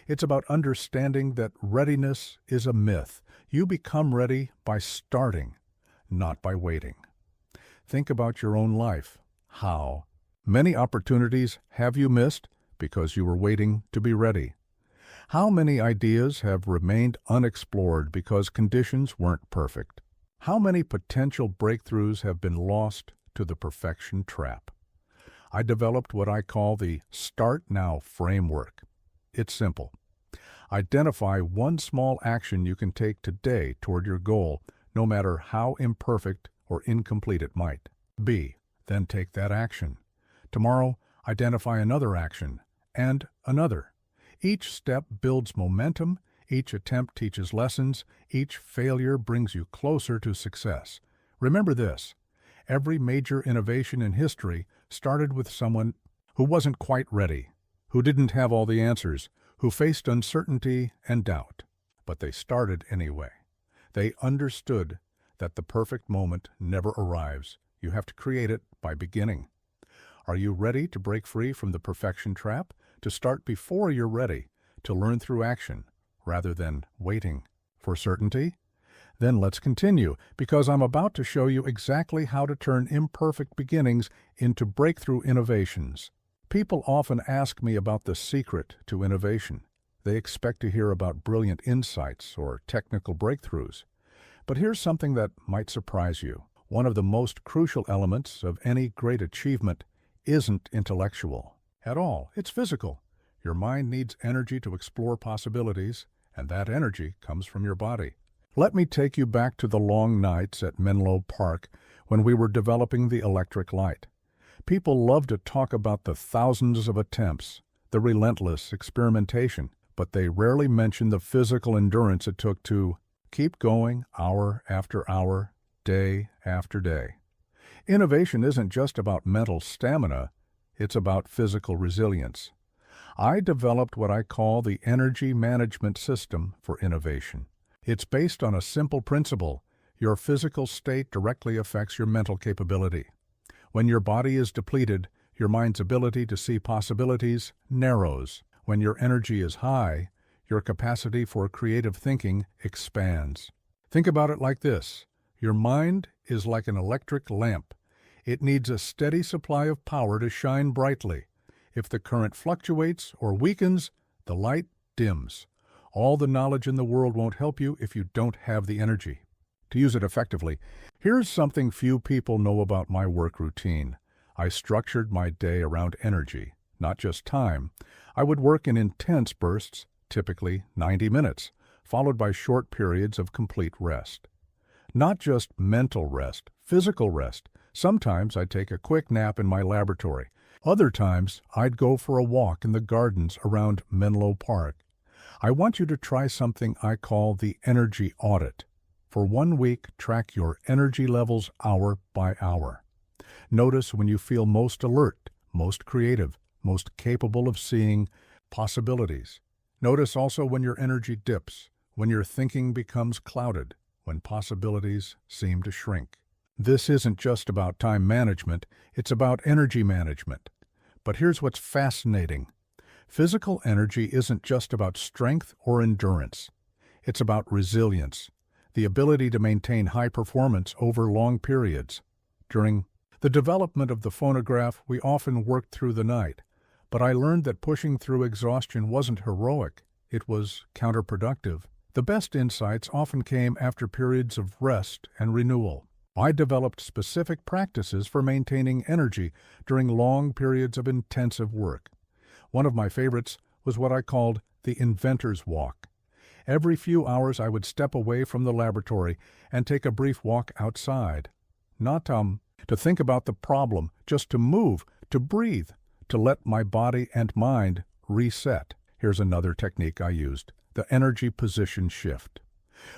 A: It's about understanding that readiness is a myth. You become ready by starting, not by waiting. Think about your own life. How many opportunities have you missed because you were waiting to be ready? How many ideas have remained unexplored because conditions weren't perfect? How many potential breakthroughs have been lost to the perfection trap? I developed what I call the Start Now framework. It's simple. Identify one small action you can take today toward your goal, no matter how imperfect or incomplete it might be. Then take that action. Tomorrow, identify another action, and another. Each step builds momentum, each attempt teaches lessons, each failure brings you closer to success. Remember this, every major innovation in history started with someone who wasn't quite ready, who didn't have all the answers, who faced uncertainty and doubt. But they started anyway. They understood that the perfect moment never arrives. You have to create it by beginning. Are you ready to break free from the perfection trap? To start before you're ready, to learn through action, rather than waiting for certainty? Then let's continue, because I'm about to show you exactly how to turn imperfect beginnings into breakthrough innovations. People often ask me about the secret to innovation. They expect to hear about brilliant insights or technical breakthroughs. But here's something that might surprise you. One of the most crucial elements of any great achievement isn't intellectual at all. It's physical. Your mind needs energy to explore possibilities, and that energy comes from your body. Let me take you back to the long nights at Menlo Park when we were developing the electric light. People love to talk about the thousands of attempts, the relentless experimentation, but they rarely mention the physical endurance it took to keep going hour after hour, day after day. Innovation isn't just about mental stamina, it's about physical resilience. I developed what I call the energy management system for innovation. It's based on a simple principle. Your physical state directly affects your mental capability. When your body is depleted, your mind's ability to see possibilities narrows. When your energy is high, your capacity for creative thinking expands. Think about it like this. Your mind is like an electric lamp. It needs a steady supply of power to shine brightly. If the current fluctuates or weakens, the light dims. All the knowledge in the world won't help you if you don't have the energy. To use it effectively, here's something few people know about my work routine. I structured my day around energy, not just time. I would work in intense bursts, typically 90 minutes, followed by short periods of complete rest. Not just mental rest, physical rest. Sometimes I'd take a quick nap in my laboratory. Other times, I'd go for a walk in the gardens around Menlo Park. I want you to try something I call the energy audit. For 1 week, track your energy levels hour by hour. Notice when you feel most alert, most creative, most capable of seeing possibilities. Notice also when your energy dips, when your thinking becomes clouded, when possibilities seem to shrink. This isn't just about time management, it's about energy management. But here's what's fascinating. Physical energy isn't just about strength or endurance. It's about resilience, the ability to maintain high performance over long periods. During the development of the phonograph, we often worked through the night, but I learned that pushing through exhaustion wasn't heroic, it was counterproductive. The best insights often came after periods of rest and renewal. I developed specific practices for maintaining energy during long periods of intensive work. One of my favorites was what I called the inventor's walk. Every few hours I would step away from the laboratory and take a brief walk outside. Not to think about the problem, just to move, to breathe, to let my body and mind reset. Here's another technique I used, the energy position shift.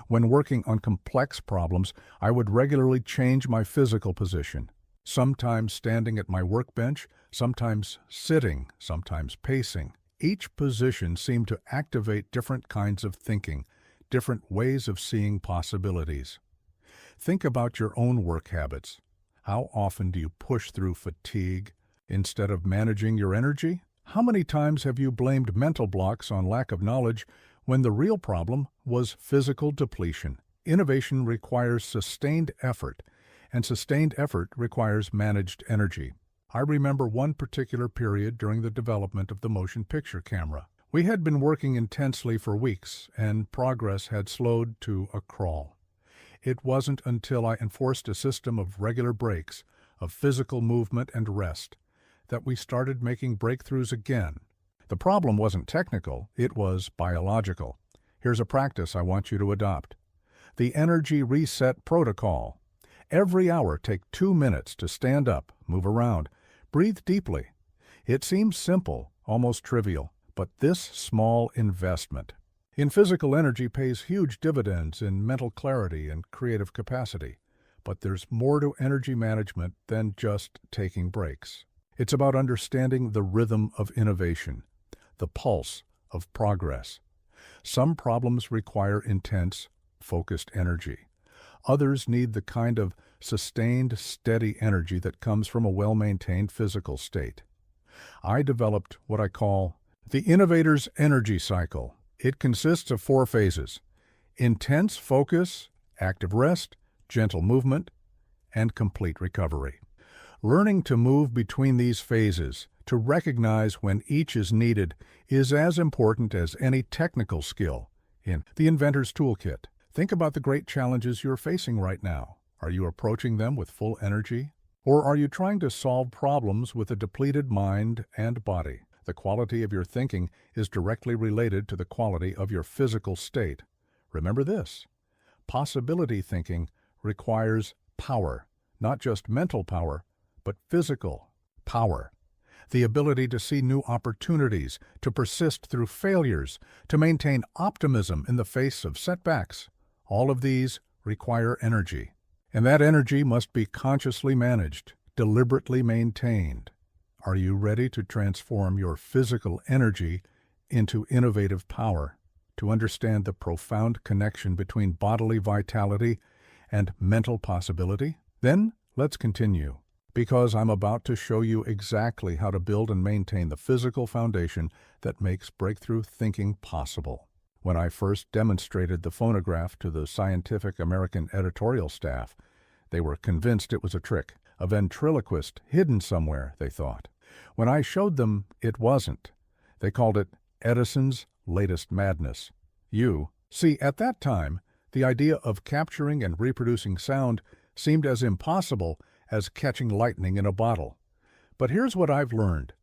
A: When working on complex problems, I would regularly change my physical position, sometimes standing at my workbench, sometimes sitting, sometimes pacing. Each position seemed to activate different kinds of thinking, different ways of seeing possibilities. Think about your own work habits. How often do you push through fatigue instead of managing your energy? How many times have you blamed mental blocks on lack of knowledge when the real problem was physical depletion? Innovation requires sustained effort, and sustained effort requires managed energy. I remember one particular period during the development of the motion picture camera. We had been working intensely for weeks, and progress had slowed to a crawl. It wasn't until I enforced a system of regular breaks, of physical movement and rest, that we started making breakthroughs again. The problem wasn't technical, it was biological. Here's a practice I want you to adopt. The Energy Reset Protocol. Every hour, take 2 minutes to stand up, move around, breathe deeply. It seems simple, almost trivial, but this small investment in physical energy pays huge dividends in mental clarity and creative capacity. But there's more to energy management than just taking breaks. It's about understanding the rhythm of innovation, the pulse of progress. Some problems require intense, focused energy. Others need the kind of sustained, steady energy that comes from a well-maintained physical state. I developed what I call the innovator's energy cycle. It consists of 4 phases: intense focus, active rest, gentle movement, and complete recovery. Learning to move between these phases, to recognize when each is needed, is as important as any technical skill in the inventor's toolkit. Think about the great challenges you're facing right now. Are you approaching them with full energy? Or are you trying to solve problems with a depleted mind and body? The quality of your thinking is directly related to the quality of your physical state. Remember this: possibility thinking requires power, not just mental power, but physical power. The ability to see new opportunities, to persist through failures, to maintain optimism in the face of setbacks. All of these require energy. And that energy must be consciously managed, deliberately maintained. Are you ready to transform your physical energy into innovative power? to understand the profound connection between bodily vitality and mental possibility? Then let's continue, because I'm about to show you exactly how to build and maintain the physical foundation that makes breakthrough thinking possible. When I first demonstrated the phonograph to the Scientific American editorial staff, they were convinced it was a trick, a ventriloquist hidden somewhere, they thought. When I showed them it wasn't, they called it Edison's latest madness. See, at that time, the idea of capturing and reproducing sound seemed as impossible as catching lightning in a bottle. But here's what I've learned.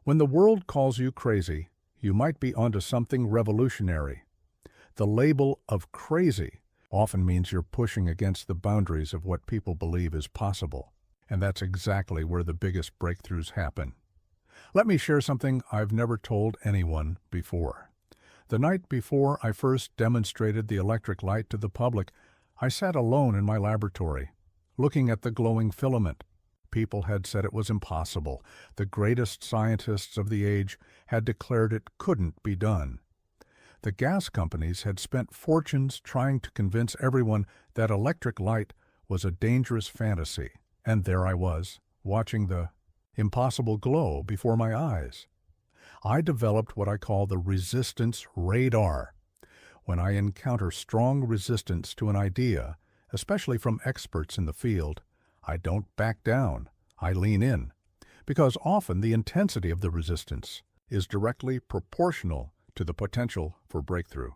A: When the world calls you crazy, you might be onto something revolutionary. The label of crazy often means you're pushing against the boundaries of what people believe is possible. And that's exactly where the biggest breakthroughs happen. Let me share something I've never told anyone before. The night before I first demonstrated the electric light to the public, I sat alone in my laboratory, looking at the glowing filament. People had said it was impossible. The greatest scientists of the age had declared it couldn't be done. The gas companies had spent fortunes trying to convince everyone that electric light was a dangerous fantasy. And there I was, watching the impossible glow before my eyes. I developed what I call the resistance radar. When I encounter strong resistance to an idea, especially from experts in the field, I don't back down, I lean in, because often the intensity of the resistance is directly proportional to the potential for breakthrough.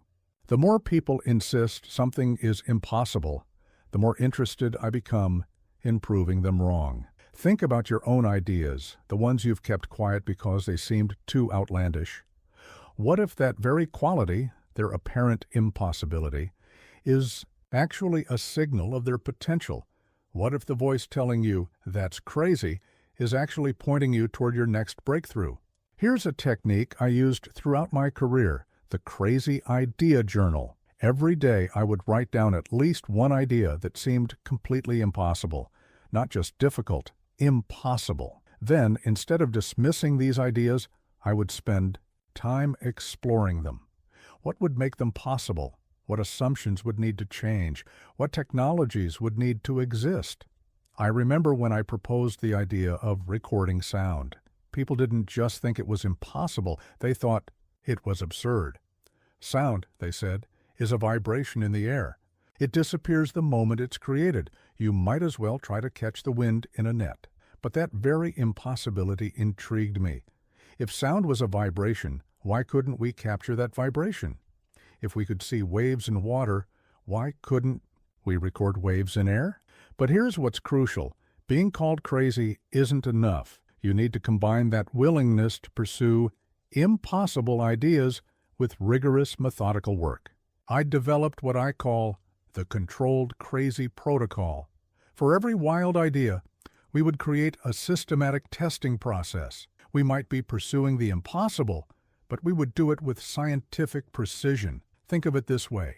A: The more people insist something is impossible, the more interested I become in proving them wrong. Think about your own ideas, the ones you've kept quiet because they seemed too outlandish. What if that very quality, their apparent impossibility, is actually a signal of their potential? What if the voice telling you, "That's crazy," is actually pointing you toward your next breakthrough? Here's a technique I used throughout my career, the Crazy Idea Journal. Every day I would write down at least one idea that seemed completely impossible. Not just difficult, impossible. Then, instead of dismissing these ideas, I would spend time exploring them. What would make them possible? What assumptions would need to change? What technologies would need to exist? I remember when I proposed the idea of recording sound. People didn't just think it was impossible, they thought it was absurd. Sound, they said, is a vibration in the air. It disappears the moment it's created. You might as well try to catch the wind in a net. But that very impossibility intrigued me. If sound was a vibration, why couldn't we capture that vibration? If we could see waves in water, why couldn't we record waves in air? But here's what's crucial. Being called crazy isn't enough. You need to combine that willingness to pursue impossible ideas with rigorous methodical work. I developed what I call the controlled crazy protocol. For every wild idea, we would create a systematic testing process. We might be pursuing the impossible, but we would do it with scientific precision. Think of it this way.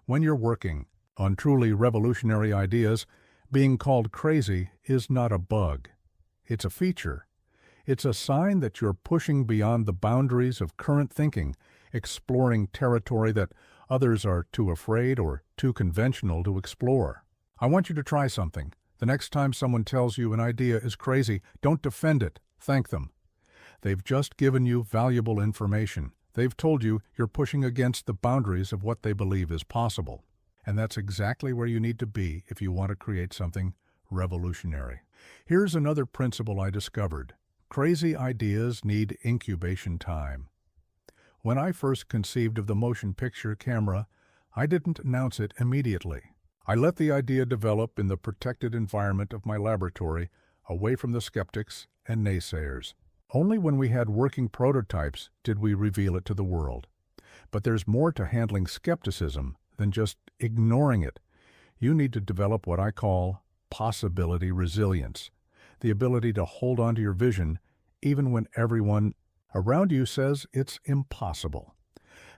A: When you're working on truly revolutionary ideas, being called crazy is not a bug. It's a feature. It's a sign that you're pushing beyond the boundaries of current thinking, exploring territory that others are too afraid or too conventional to explore. I want you to try something. The next time someone tells you an idea is crazy, don't defend it. Thank them. They've just given you valuable information. They've told you you're pushing against the boundaries of what they believe is possible. And that's exactly where you need to be if you want to create something revolutionary. Here's another principle I discovered. Crazy ideas need incubation time. When I first conceived of the motion picture camera, I didn't announce it immediately. I let the idea develop in the protected environment of my laboratory, away from the skeptics and naysayers. Only when we had working prototypes did we reveal it to the world. But there's more to handling skepticism than just ignoring it. You need to develop what I call possibility resilience, the ability to hold on to your vision even when everyone around you says it's impossible.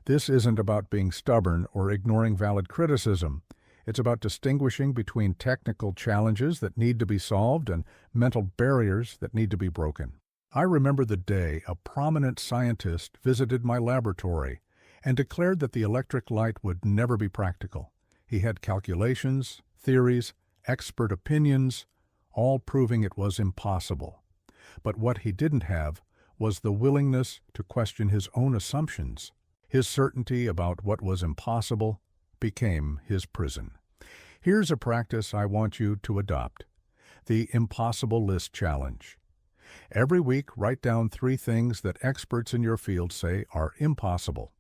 A: This isn't about being stubborn or ignoring valid criticism. It's about distinguishing between technical challenges that need to be solved and mental barriers that need to be broken. I remember the day a prominent scientist visited my laboratory and declared that the electric light would never be practical. He had calculations, theories, expert opinions, all proving it was impossible. But what he didn't have was the willingness to question his own assumptions. His certainty about what was impossible became his prison. Here's a practice I want you to adopt: the Impossible List Challenge. Every week, write down 3 things that experts in your field say are impossible.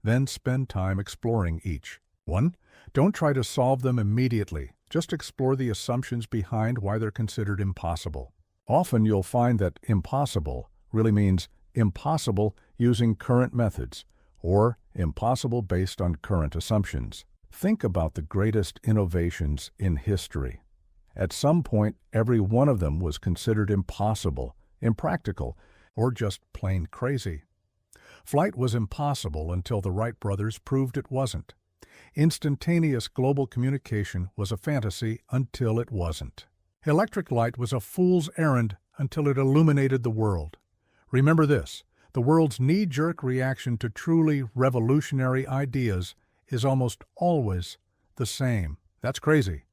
A: Then spend time exploring each. 1. Don't try to solve them immediately. Just explore the assumptions behind why they're considered impossible. Often you'll find that impossible really means impossible using current methods, or impossible based on current assumptions. Think about the greatest innovations in history. At some point, every one of them was considered impossible, impractical, or just plain crazy. Flight was impossible until the Wright brothers proved it wasn't. Instantaneous global communication was a fantasy until it wasn't. Electric light was a fool's errand until it illuminated the world. Remember this: the world's knee-jerk reaction to truly revolutionary ideas is almost always the same. That's crazy.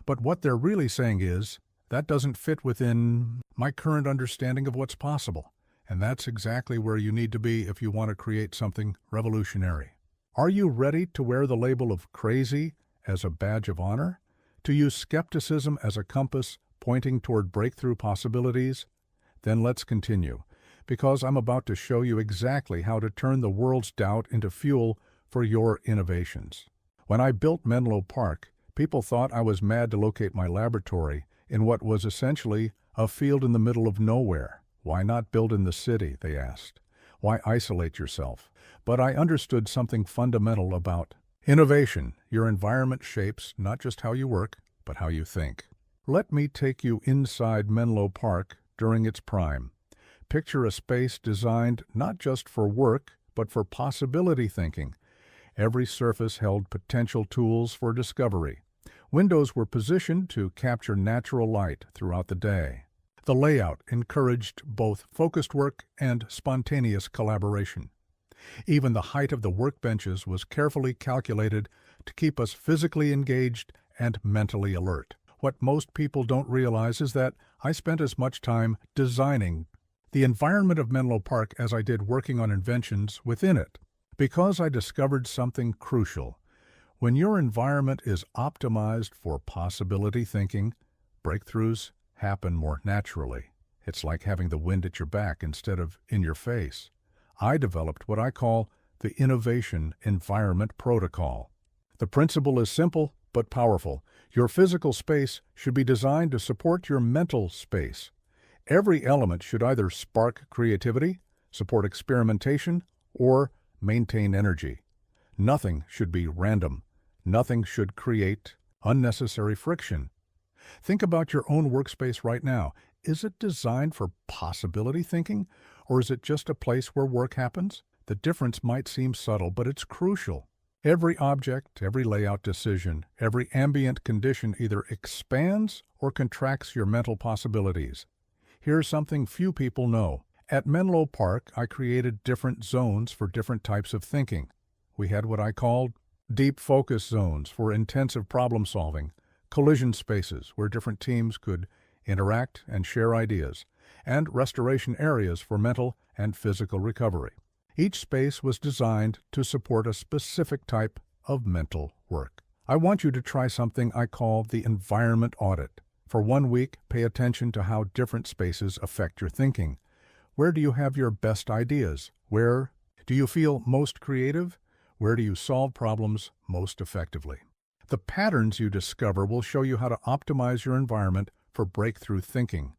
A: But what they're really saying is, that doesn't fit within my current understanding of what's possible. And that's exactly where you need to be if you want to create something revolutionary. Are you ready to wear the label of crazy as a badge of honor? To use skepticism as a compass pointing toward breakthrough possibilities? Then let's continue, because I'm about to show you exactly how to turn the world's doubt into fuel for your innovations. When I built Menlo Park, people thought I was mad to locate my laboratory in what was essentially a field in the middle of nowhere. Why not build in the city, they asked. Why isolate yourself? But I understood something fundamental about innovation. Your environment shapes not just how you work, but how you think. Let me take you inside Menlo Park during its prime. Picture a space designed not just for work, but for possibility thinking. Every surface held potential tools for discovery. Windows were positioned to capture natural light throughout the day. The layout encouraged both focused work and spontaneous collaboration. Even the height of the workbenches was carefully calculated to keep us physically engaged and mentally alert. What most people don't realize is that I spent as much time designing the environment of Menlo Park as I did working on inventions within it, because I discovered something crucial. When your environment is optimized for possibility thinking, breakthroughs happen more naturally. It's like having the wind at your back instead of in your face. I developed what I call the Innovation Environment Protocol. The principle is simple but powerful. Your physical space should be designed to support your mental space. Every element should either spark creativity, support experimentation, or maintain energy. Nothing should be random. Nothing should create unnecessary friction. Think about your own workspace right now. Is it designed for possibility thinking, or is it just a place where work happens? The difference might seem subtle, but it's crucial. Every object, every layout decision, every ambient condition either expands or contracts your mental possibilities. Here's something few people know. At Menlo Park, I created different zones for different types of thinking. We had what I called deep focus zones for intensive problem solving, collision spaces where different teams could interact and share ideas, and restoration areas for mental and physical recovery. Each space was designed to support a specific type of mental work. I want you to try something I call the environment audit. For 1 week, pay attention to how different spaces affect your thinking. Where do you have your best ideas? Where do you feel most creative? Where do you solve problems most effectively? The patterns you discover will show you how to optimize your environment for breakthrough thinking.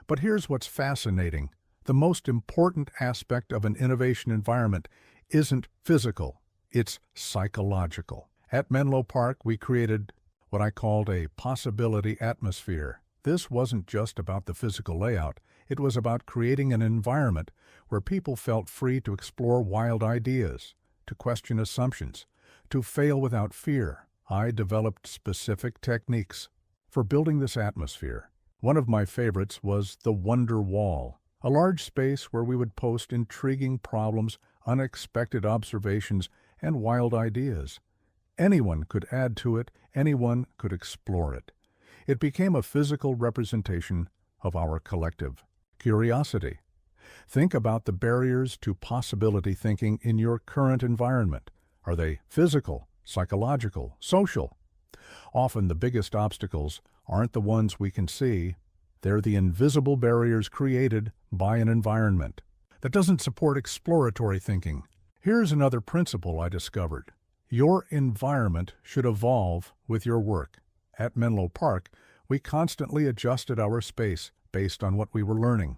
A: But here's what's fascinating. The most important aspect of an innovation environment isn't physical, it's psychological. At Menlo Park, we created what I called a possibility atmosphere. This wasn't just about the physical layout, it was about creating an environment where people felt free to explore wild ideas, to question assumptions, to fail without fear. I developed specific techniques for building this atmosphere. One of my favorites was the Wonder Wall, a large space where we would post intriguing problems unexpected observations, and wild ideas. Anyone could add to it, anyone could explore it. It became a physical representation of our collective curiosity. Think about the barriers to possibility thinking in your current environment. Are they physical, psychological, social? Often the biggest obstacles aren't the ones we can see. They're the invisible barriers created by an environment that doesn't support exploratory thinking. Here's another principle I discovered. Your environment should evolve with your work. At Menlo Park, we constantly adjusted our space based on what we were learning.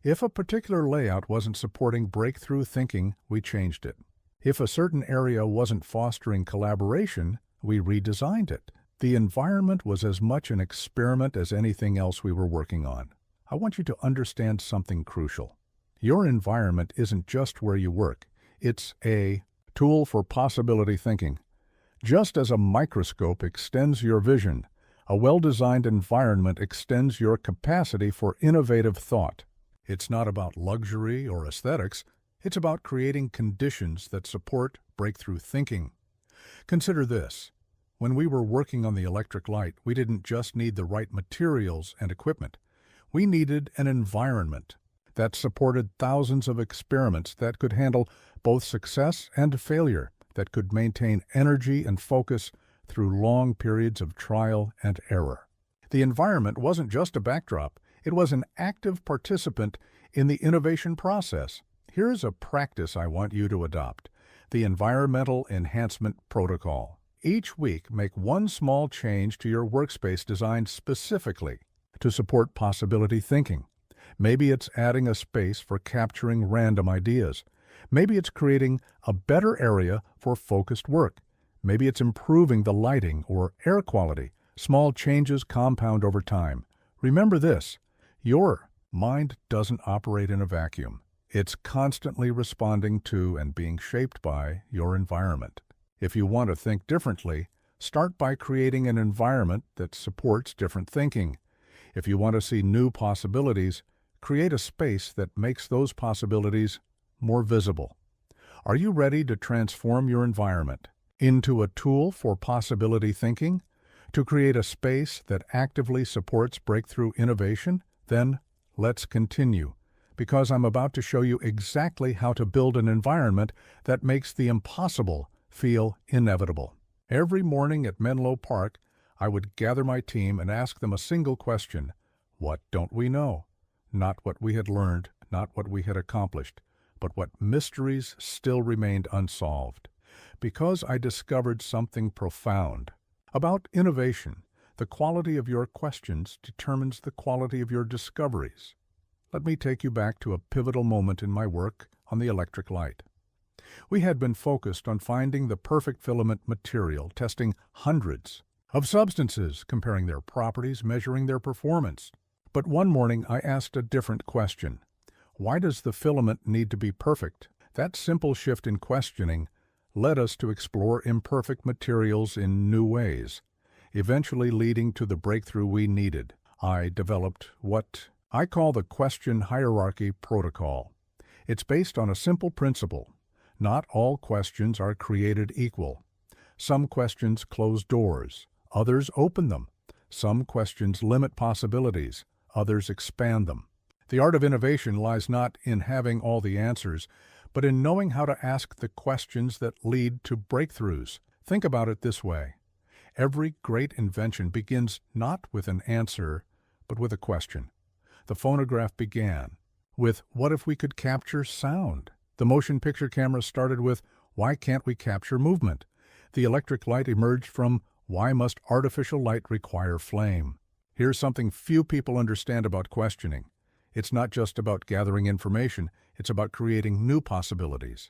A: If a particular layout wasn't supporting breakthrough thinking, we changed it. If a certain area wasn't fostering collaboration, we redesigned it. The environment was as much an experiment as anything else we were working on. I want you to understand something crucial. Your environment isn't just where you work. It's a tool for possibility thinking. Just as a microscope extends your vision, a well-designed environment extends your capacity for innovative thought. It's not about luxury or aesthetics. It's about creating conditions that support breakthrough thinking. Consider this. When we were working on the electric light, we didn't just need the right materials and equipment. We needed an environment that supported thousands of experiments that could handle both success and failure, that could maintain energy and focus through long periods of trial and error. The environment wasn't just a backdrop. It was an active participant in the innovation process. Here's a practice I want you to adopt: the Environmental Enhancement Protocol. Each week, make one small change to your workspace designed specifically to support possibility thinking. Maybe it's adding a space for capturing random ideas. Maybe it's creating a better area for focused work. Maybe it's improving the lighting or air quality. Small changes compound over time. Remember this: your mind doesn't operate in a vacuum. It's constantly responding to and being shaped by your environment. If you want to think differently, start by creating an environment that supports different thinking. If you want to see new possibilities, create a space that makes those possibilities more visible. Are you ready to transform your environment into a tool for possibility thinking? To create a space that actively supports breakthrough innovation? Then let's continue, because I'm about to show you exactly how to build an environment that makes the impossible feel inevitable. Every morning at Menlo Park, I would gather my team and ask them a single question: what don't we know? Not what we had learned, not what we had accomplished, but what mysteries still remained unsolved. Because I discovered something profound about innovation. The quality of your questions determines the quality of your discoveries. Let me take you back to a pivotal moment in my work on the electric light. We had been focused on finding the perfect filament material, testing hundreds of substances, comparing their properties, measuring their performance. But one morning I asked a different question. Why does the filament need to be perfect? That simple shift in questioning led us to explore imperfect materials in new ways, eventually leading to the breakthrough we needed. I developed what I call the question hierarchy protocol. It's based on a simple principle. Not all questions are created equal. Some questions close doors, others open them. Some questions limit possibilities, others expand them. The art of innovation lies not in having all the answers, but in knowing how to ask the questions that lead to breakthroughs. Think about it this way. Every great invention begins not with an answer, but with a question. The phonograph began with, what if we could capture sound? The motion picture camera started with, why can't we capture movement? The electric light emerged from, why must artificial light require flame? Here's something few people understand about questioning. It's not just about gathering information, it's about creating new possibilities.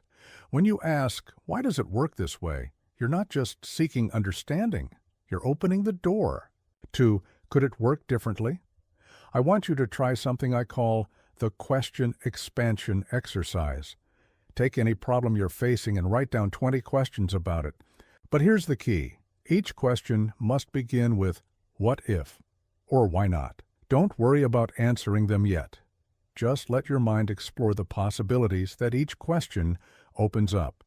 A: When you ask, why does it work this way? You're not just seeking understanding, you're opening the door to, could it work differently? I want you to try something I call the question expansion exercise. Take any problem you're facing and write down 20 questions about it. But here's the key. Each question must begin with, what if, or why not? Don't worry about answering them yet. Just let your mind explore the possibilities that each question opens up.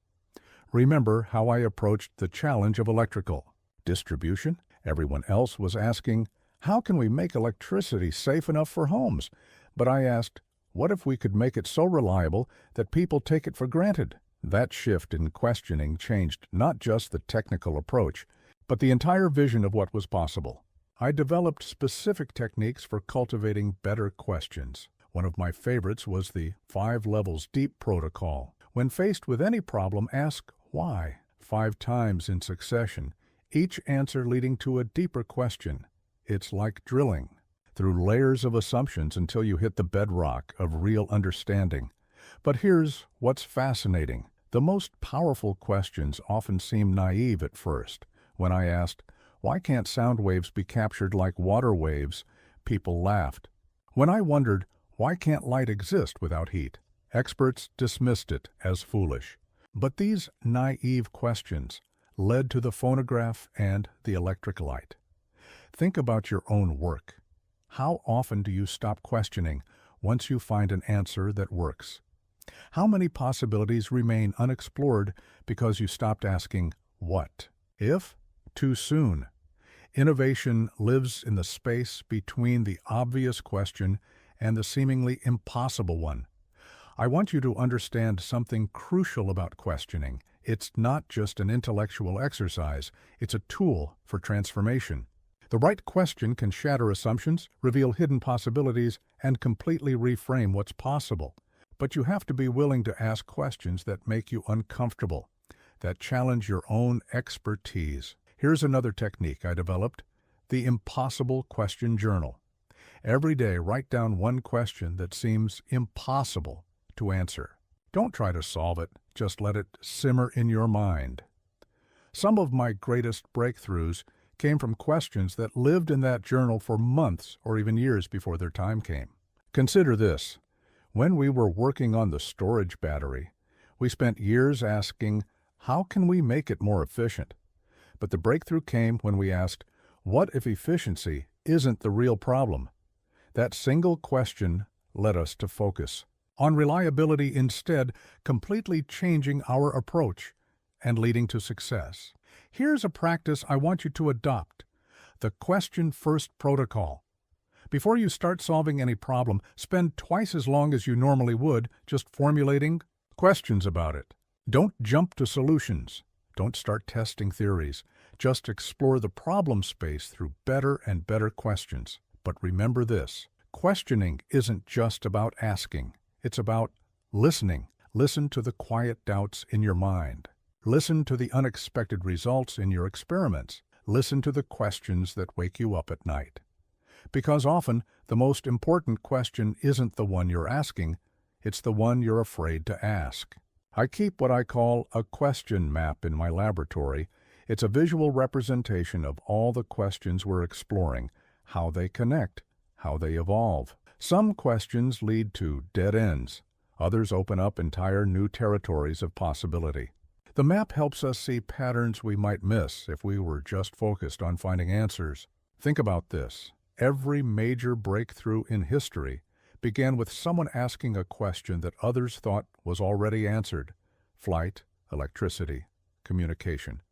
A: Remember how I approached the challenge of electrical distribution? Everyone else was asking, how can we make electricity safe enough for homes? But I asked, what if we could make it so reliable that people take it for granted? That shift in questioning changed not just the technical approach, but the entire vision of what was possible. I developed specific techniques for cultivating better questions. One of my favorites was the 5 levels deep protocol. When faced with any problem, ask why 5 times in succession, each answer leading to a deeper question. It's like drilling through layers of assumptions until you hit the bedrock of real understanding. But here's what's fascinating. The most powerful questions often seem naive at first. When I asked, why can't sound waves be captured like water waves? People laughed. When I wondered, why can't light exist without heat? Experts dismissed it as foolish. But these naive questions led to the phonograph and the electric light. Think about your own work. How often do you stop questioning once you find an answer that works? How many possibilities remain unexplored because you stopped asking, what if? Too soon. Innovation lives in the space between the obvious question and the seemingly impossible one. I want you to understand something crucial about questioning. It's not just an intellectual exercise, it's a tool for transformation. The right question can shatter assumptions, reveal hidden possibilities, and completely reframe what's possible. But you have to be willing to ask questions that make you uncomfortable, that challenge your own expertise. Here's another technique I developed, the Impossible Question Journal. Every day, write down one question that seems impossible to answer. Don't try to solve it, just let it simmer in your mind. Some of my greatest breakthroughs came from questions that lived in that journal for months or even years before their time came. Consider this. When we were working on the storage battery, we spent years asking, how can we make it more efficient? But the breakthrough came when we asked, what if efficiency isn't the real problem? That single question led us to focus on reliability instead, completely changing our approach and leading to success. Here's a practice I want you to adopt, the Question First Protocol. Before you start solving any problem, spend twice as long as you normally would just formulating questions about it. Don't jump to solutions. Don't start testing theories. Just explore the problem space through better and better questions. But remember this, questioning isn't just about asking. It's about listening. Listen to the quiet doubts in your mind. Listen to the unexpected results in your experiments. Listen to the questions that wake you up at night. Because often, the most important question isn't the one you're asking, it's the one you're afraid to ask. I keep what I call a question map in my laboratory. It's a visual representation of all the questions we're exploring, how they connect, how they evolve. Some questions lead to dead ends. Others open up entire new territories of possibility. The map helps us see patterns we might miss if we were just focused on finding answers. Think about this. Every major breakthrough in history began with someone asking a question that others thought was already answered. Flight, electricity, communication.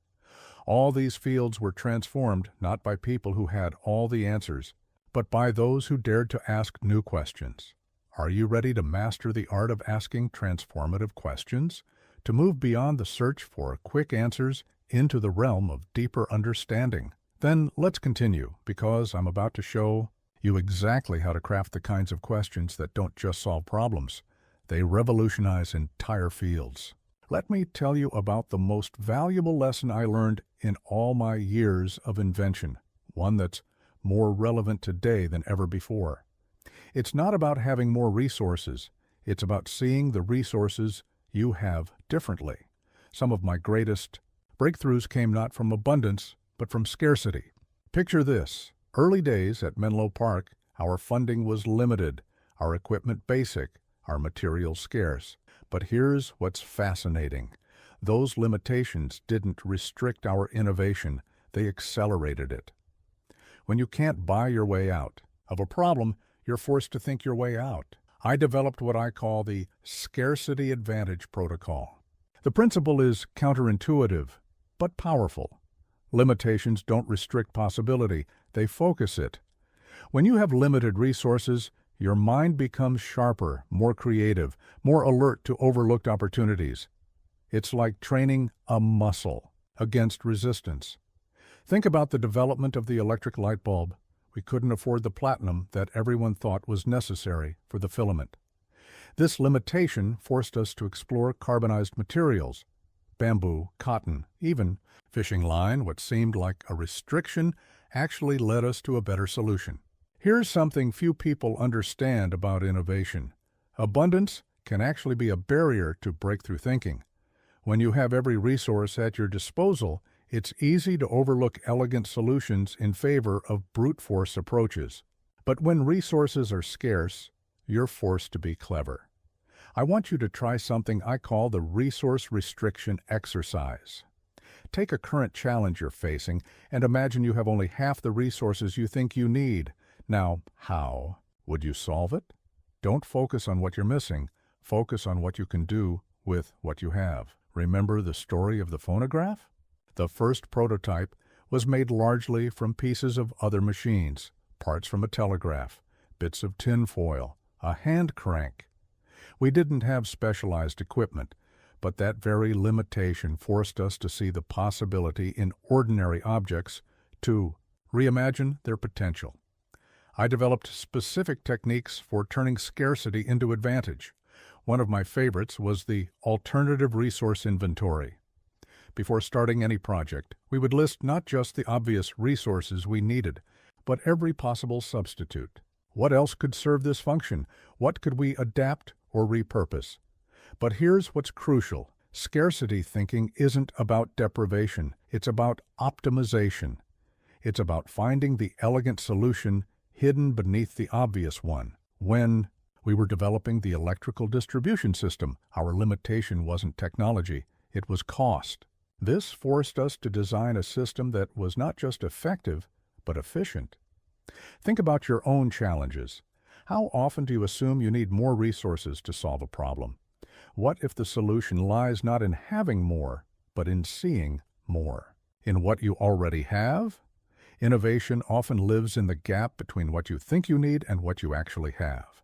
A: All these fields were transformed not by people who had all the answers, but by those who dared to ask new questions. Are you ready to master the art of asking transformative questions? To move beyond the search for quick answers into the realm of deeper understanding? Then let's continue, because I'm about to show you exactly how to craft the kinds of questions that don't just solve problems. They revolutionize entire fields. Let me tell you about the most valuable lesson I learned in all my years of invention, one that's more relevant today than ever before. It's not about having more resources. It's about seeing the resources you have differently. Some of my greatest breakthroughs came not from abundance, but from scarcity. Picture this. Early days at Menlo Park, our funding was limited, our equipment basic, our materials scarce. But here's what's fascinating. Those limitations didn't restrict our innovation, they accelerated it. When you can't buy your way out of a problem, you're forced to think your way out. I developed what I call the scarcity advantage protocol. The principle is counterintuitive, but powerful. Limitations don't restrict possibility, they focus it. When you have limited resources, your mind becomes sharper, more creative, more alert to overlooked opportunities. It's like training a muscle against resistance. Think about the development of the electric light bulb. We couldn't afford the platinum that everyone thought was necessary for the filament. This limitation forced us to explore carbonized materials, bamboo, cotton, even fishing line. What seemed like a restriction actually led us to a better solution. Here's something few people understand about innovation. Abundance can actually be a barrier to breakthrough thinking. When you have every resource at your disposal, it's easy to overlook elegant solutions in favor of brute force approaches. But when resources are scarce, you're forced to be clever. I want you to try something I call the resource restriction exercise. Take a current challenge you're facing and imagine you have only half the resources you think you need. Now, how would you solve it? Don't focus on what you're missing. Focus on what you can do with what you have. Remember the story of the phonograph? The first prototype was made largely from pieces of other machines, parts from a telegraph, bits of tin foil, a hand crank. We didn't have specialized equipment, but that very limitation forced us to see the possibility in ordinary objects to reimagine their potential. I developed specific techniques for turning scarcity into advantage. One of my favorites was the alternative resource inventory. Before starting any project, we would list not just the obvious resources we needed, but every possible substitute. What else could serve this function? What could we adapt or repurpose? But here's what's crucial. Scarcity thinking isn't about deprivation. It's about optimization. It's about finding the elegant solution hidden beneath the obvious one. When we were developing the electrical distribution system, our limitation wasn't technology, it was cost. This forced us to design a system that was not just effective, but efficient. Think about your own challenges. How often do you assume you need more resources to solve a problem? What if the solution lies not in having more, but in seeing more? In what you already have? Innovation often lives in the gap between what you think you need and what you actually have.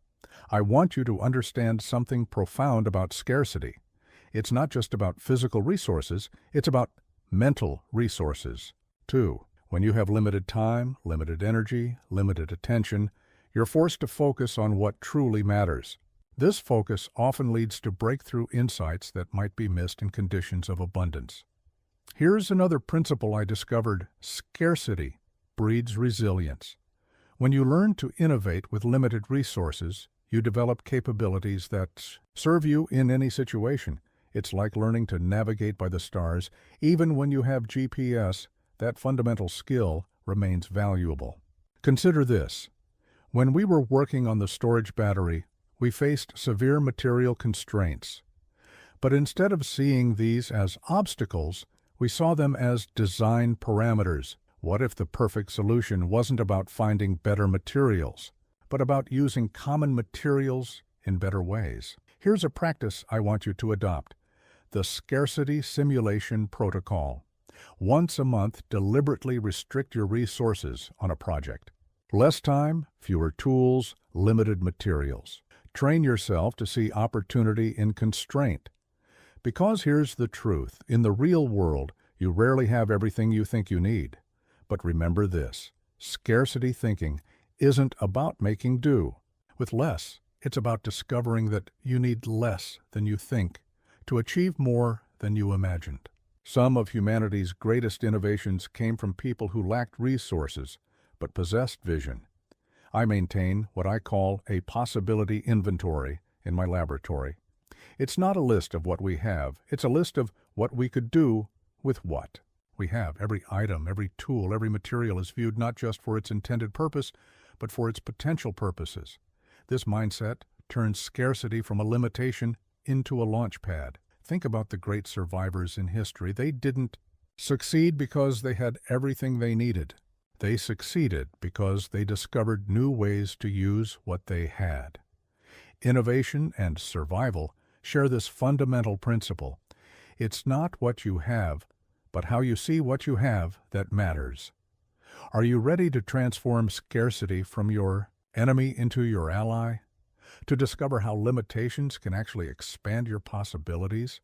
A: I want you to understand something profound about scarcity. It's not just about physical resources, it's about mental resources, too. When you have limited time, limited energy, limited attention, you're forced to focus on what truly matters. This focus often leads to breakthrough insights that might be missed in conditions of abundance. Here's another principle I discovered: scarcity breeds resilience. When you learn to innovate with limited resources, you develop capabilities that serve you in any situation. It's like learning to navigate by the stars. Even when you have GPS, that fundamental skill remains valuable. Consider this. When we were working on the storage battery, we faced severe material constraints. But instead of seeing these as obstacles, we saw them as design parameters. What if the perfect solution wasn't about finding better materials, but about using common materials in better ways? Here's a practice I want you to adopt: the scarcity simulation protocol. Once a month, deliberately restrict your resources on a project. Less time, fewer tools, limited materials. Train yourself to see opportunity in constraint. Because here's the truth: in the real world, you rarely have everything you think you need. But remember this: scarcity thinking isn't about making do with less. It's about discovering that you need less than you think to achieve more than you imagined. Some of humanity's greatest innovations came from people who lacked resources but possessed vision. I maintain what I call a possibility inventory in my laboratory. It's not a list of what we have, it's a list of what we could do with what we have. Every item, every tool, every material is viewed not just for its intended purpose, but for its potential purposes. This mindset turns scarcity from a limitation into a launch pad. Think about the great survivors in history. They didn't succeed because they had everything they needed. They succeeded because they discovered new ways to use what they had. Innovation and survival share this fundamental principle. It's not what you have, but how you see what you have that matters. Are you ready to transform scarcity from your enemy into your ally? To discover how limitations can actually expand your possibilities?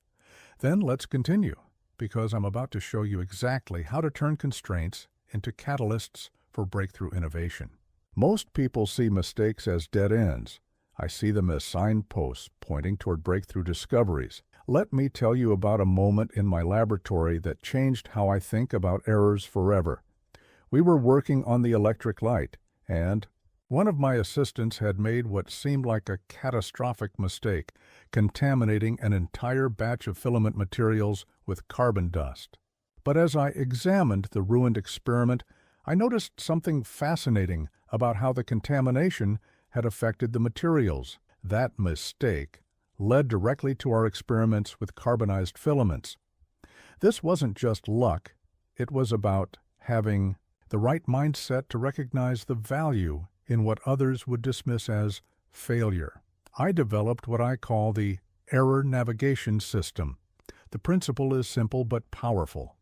A: Then let's continue, because I'm about to show you exactly how to turn constraints into catalysts for breakthrough innovation. Most people see mistakes as dead ends. I see them as signposts pointing toward breakthrough discoveries. Let me tell you about a moment in my laboratory that changed how I think about errors forever. We were working on the electric light, and one of my assistants had made what seemed like a catastrophic mistake, contaminating an entire batch of filament materials with carbon dust. But as I examined the ruined experiment, I noticed something fascinating about how the contamination had affected the materials. That mistake led directly to our experiments with carbonized filaments. This wasn't just luck, it was about having the right mindset to recognize the value in what others would dismiss as failure. I developed what I call the error navigation system. The principle is simple but powerful.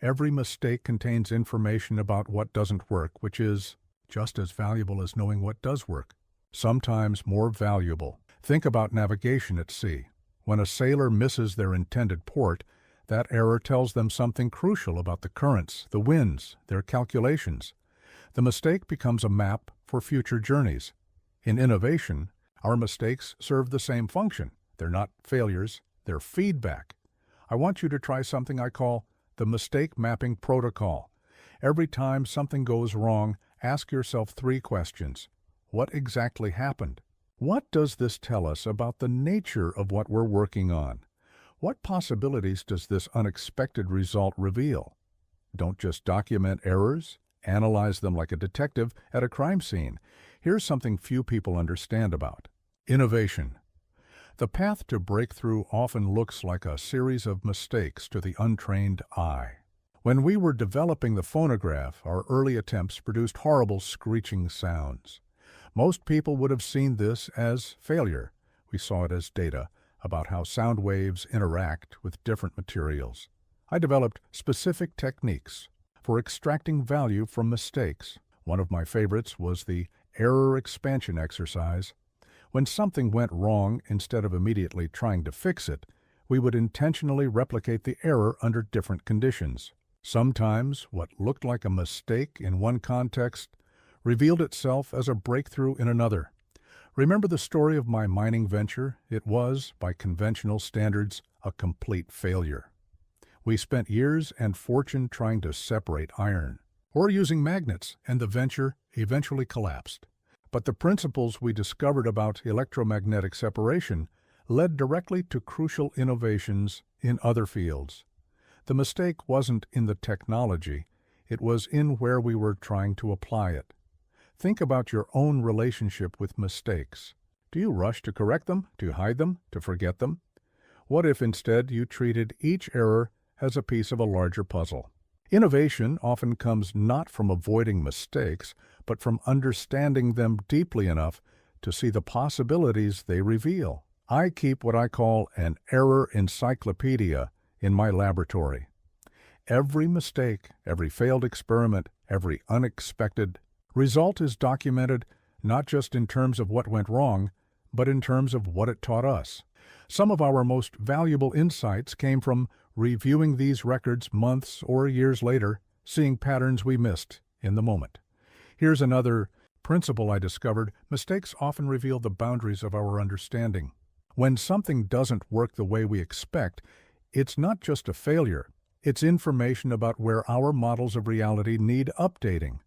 A: Every mistake contains information about what doesn't work, which is just as valuable as knowing what does work, sometimes more valuable. Think about navigation at sea. When a sailor misses their intended port, that error tells them something crucial about the currents, the winds, their calculations. The mistake becomes a map for future journeys. In innovation, our mistakes serve the same function. They're not failures, they're feedback. I want you to try something I call the mistake mapping protocol. Every time something goes wrong, ask yourself 3 questions. What exactly happened? What does this tell us about the nature of what we're working on? What possibilities does this unexpected result reveal? Don't just document errors, analyze them like a detective at a crime scene. Here's something few people understand about innovation. The path to breakthrough often looks like a series of mistakes to the untrained eye. When we were developing the phonograph, our early attempts produced horrible screeching sounds. Most people would have seen this as failure. We saw it as data about how sound waves interact with different materials. I developed specific techniques for extracting value from mistakes. One of my favorites was the error expansion exercise. When something went wrong, instead of immediately trying to fix it, we would intentionally replicate the error under different conditions. Sometimes what looked like a mistake in one context revealed itself as a breakthrough in another. Remember the story of my mining venture? It was, by conventional standards, a complete failure. We spent years and fortune trying to separate iron, or using magnets, and the venture eventually collapsed. But the principles we discovered about electromagnetic separation led directly to crucial innovations in other fields. The mistake wasn't in the technology, it was in where we were trying to apply it. Think about your own relationship with mistakes. Do you rush to correct them, to hide them, to forget them? What if instead you treated each error as a piece of a larger puzzle? Innovation often comes not from avoiding mistakes, but from understanding them deeply enough to see the possibilities they reveal. I keep what I call an error encyclopedia in my laboratory. Every mistake, every failed experiment, every unexpected result is documented not just in terms of what went wrong, but in terms of what it taught us. Some of our most valuable insights came from reviewing these records months or years later, seeing patterns we missed in the moment. Here's another principle I discovered. Mistakes often reveal the boundaries of our understanding. When something doesn't work the way we expect, it's not just a failure. It's information about where our models of reality need updating.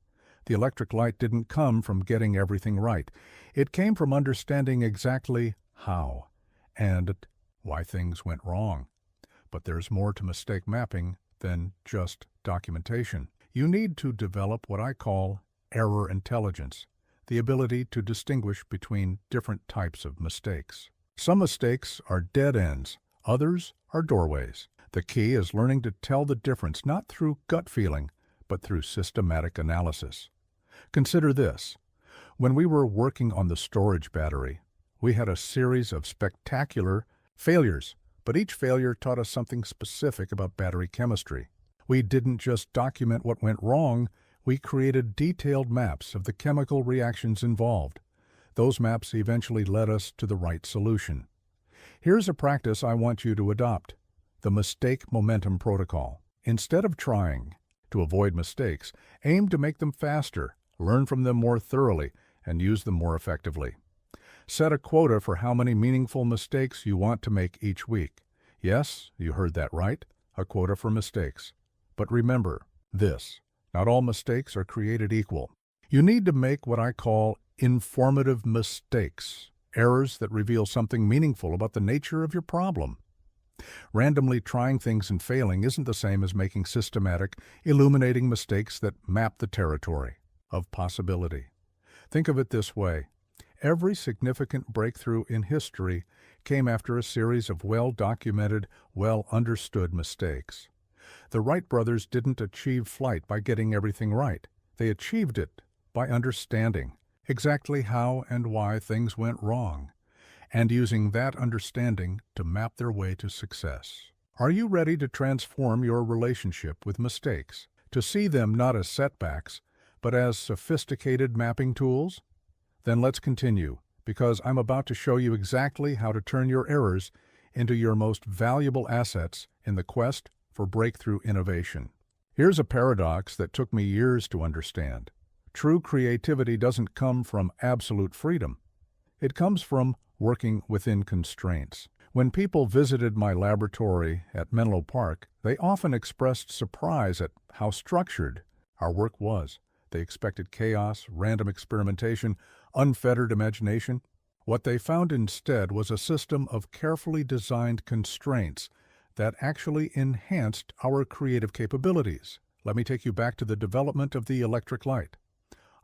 A: The electric light didn't come from getting everything right. It came from understanding exactly how and why things went wrong. But there's more to mistake mapping than just documentation. You need to develop what I call error intelligence, the ability to distinguish between different types of mistakes. Some mistakes are dead ends, others are doorways. The key is learning to tell the difference not through gut feeling, but through systematic analysis. Consider this. When we were working on the storage battery, we had a series of spectacular failures, but each failure taught us something specific about battery chemistry. We didn't just document what went wrong, we created detailed maps of the chemical reactions involved. Those maps eventually led us to the right solution. Here's a practice I want you to adopt: the mistake momentum protocol. Instead of trying to avoid mistakes, aim to make them faster, learn from them more thoroughly, and use them more effectively. Set a quota for how many meaningful mistakes you want to make each week. Yes, you heard that right, a quota for mistakes. But remember this: not all mistakes are created equal. You need to make what I call informative mistakes, errors that reveal something meaningful about the nature of your problem. Randomly trying things and failing isn't the same as making systematic, illuminating mistakes that map the territory of possibility. Think of it this way: every significant breakthrough in history came after a series of well-documented, well-understood mistakes. The Wright brothers didn't achieve flight by getting everything right. They achieved it by understanding exactly how and why things went wrong, and using that understanding to map their way to success. Are you ready to transform your relationship with mistakes, to see them not as setbacks, but as sophisticated mapping tools? Then let's continue, because I'm about to show you exactly how to turn your errors into your most valuable assets in the quest for breakthrough innovation. Here's a paradox that took me years to understand. True creativity doesn't come from absolute freedom. It comes from working within constraints. When people visited my laboratory at Menlo Park, they often expressed surprise at how structured our work was. They expected chaos, random experimentation, unfettered imagination. What they found instead was a system of carefully designed constraints that actually enhanced our creative capabilities. Let me take you back to the development of the electric light.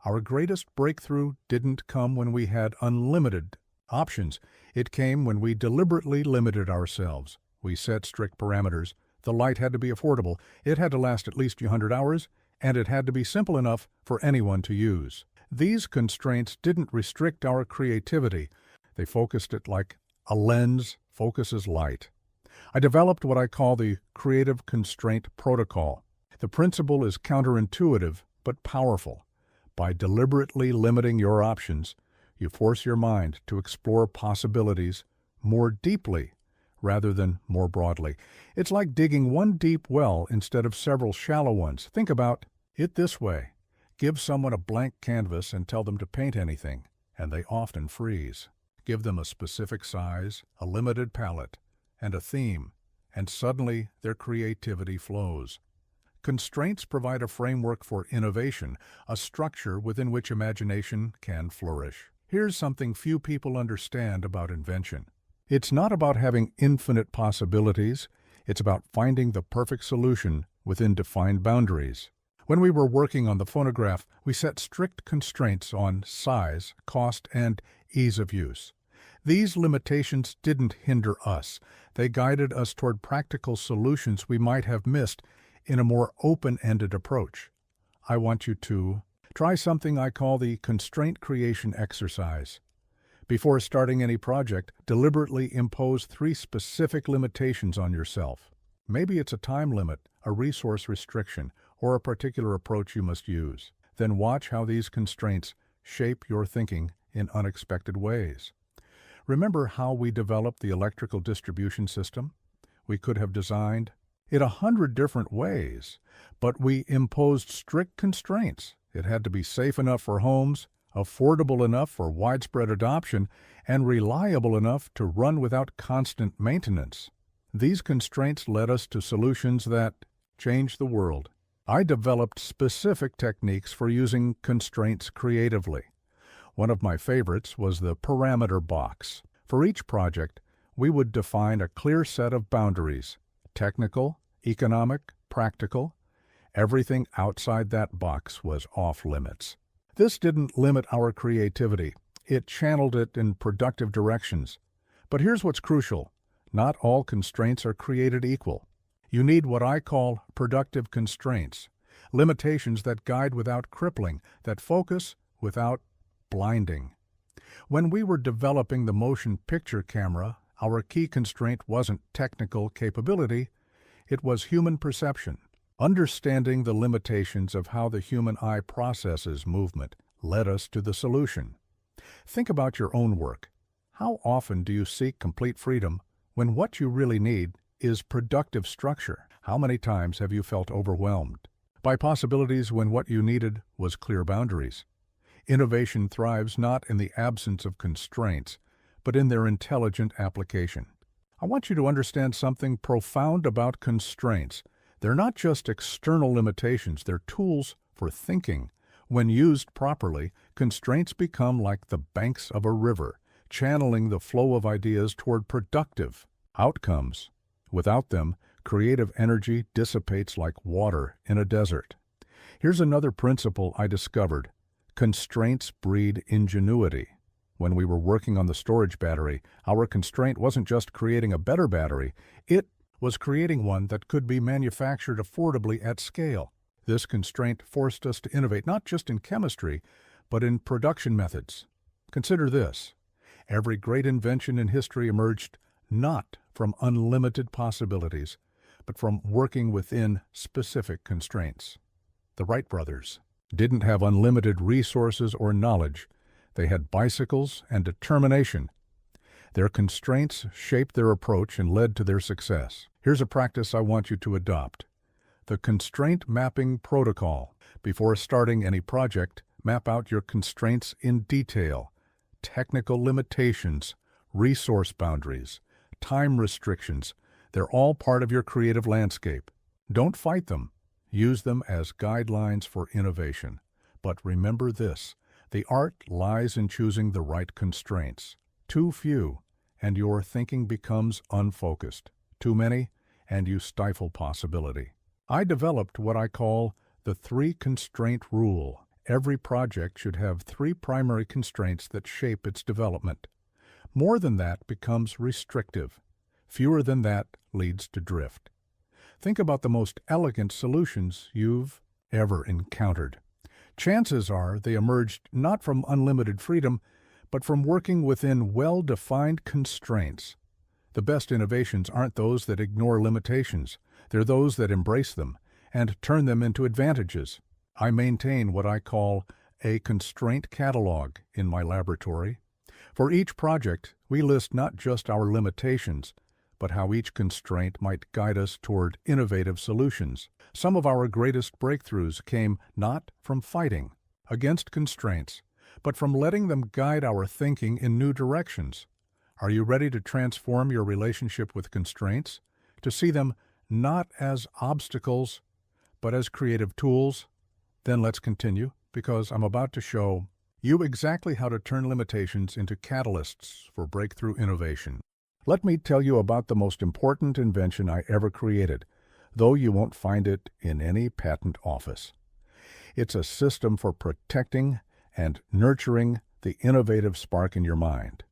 A: Our greatest breakthrough didn't come when we had unlimited options. It came when we deliberately limited ourselves. We set strict parameters. The light had to be affordable, it had to last at least 100 hours, and it had to be simple enough for anyone to use. These constraints didn't restrict our creativity. They focused it like a lens focuses light. I developed what I call the Creative Constraint Protocol. The principle is counterintuitive but powerful. By deliberately limiting your options, you force your mind to explore possibilities more deeply rather than more broadly. It's like digging one deep well instead of several shallow ones. Think about it this way: give someone a blank canvas and tell them to paint anything, and they often freeze. Give them a specific size, a limited palette, and a theme, and suddenly their creativity flows. Constraints provide a framework for innovation, a structure within which imagination can flourish. Here's something few people understand about invention. It's not about having infinite possibilities, it's about finding the perfect solution within defined boundaries. When we were working on the phonograph, we set strict constraints on size, cost, and ease of use. These limitations didn't hinder us. They guided us toward practical solutions we might have missed in a more open-ended approach. I want you to try something I call the constraint creation exercise. Before starting any project, deliberately impose 3 specific limitations on yourself. Maybe it's a time limit, a resource restriction, or a particular approach you must use. Then watch how these constraints shape your thinking in unexpected ways. Remember how we developed the electrical distribution system? We could have designed it 100 different ways, but we imposed strict constraints. It had to be safe enough for homes, affordable enough for widespread adoption, and reliable enough to run without constant maintenance. These constraints led us to solutions that changed the world. I developed specific techniques for using constraints creatively. One of my favorites was the parameter box. For each project, we would define a clear set of boundaries: technical, economic, practical. Everything outside that box was off limits. This didn't limit our creativity. It channeled it in productive directions. But here's what's crucial: not all constraints are created equal. You need what I call productive constraints, limitations that guide without crippling, that focus without blinding. When we were developing the motion picture camera, Our key constraint wasn't technical capability, it was human perception. Understanding the limitations of how the human eye processes movement led us to the solution. Think about your own work. How often do you seek complete freedom when what you really need is productive structure? How many times have you felt overwhelmed by possibilities when what you needed was clear boundaries? Innovation thrives not in the absence of constraints, but in their intelligent application. I want you to understand something profound about constraints. They're not just external limitations, they're tools for thinking. When used properly, constraints become like the banks of a river, channeling the flow of ideas toward productive outcomes. Without them, creative energy dissipates like water in a desert. Here's another principle I discovered. Constraints breed ingenuity. When we were working on the storage battery, our constraint wasn't just creating a better battery, it was creating one that could be manufactured affordably at scale. This constraint forced us to innovate not just in chemistry, but in production methods. Consider this. Every great invention in history emerged not from unlimited possibilities, but from working within specific constraints. The Wright brothers didn't have unlimited resources or knowledge. They had bicycles and determination. Their constraints shaped their approach and led to their success. Here's a practice I want you to adopt. The constraint mapping protocol. Before starting any project, map out your constraints in detail. Technical limitations, resource boundaries, time restrictions, they're all part of your creative landscape. Don't fight them. Use them as guidelines for innovation. But remember this, the art lies in choosing the right constraints. Too few, and your thinking becomes unfocused. Too many, and you stifle possibility. I developed what I call the 3-constraint rule. Every project should have 3 primary constraints that shape its development. More than that becomes restrictive. Fewer than that leads to drift. Think about the most elegant solutions you've ever encountered. Chances are they emerged not from unlimited freedom, but from working within well-defined constraints. The best innovations aren't those that ignore limitations. They're those that embrace them and turn them into advantages. I maintain what I call a constraint catalog in my laboratory. For each project, we list not just our limitations, but how each constraint might guide us toward innovative solutions. Some of our greatest breakthroughs came not from fighting against constraints, but from letting them guide our thinking in new directions. Are you ready to transform your relationship with constraints? To see them not as obstacles, but as creative tools? Then let's continue, because I'm about to show you exactly how to turn limitations into catalysts for breakthrough innovation. Let me tell you about the most important invention I ever created, though you won't find it in any patent office. It's a system for protecting and nurturing the innovative spark in your mind,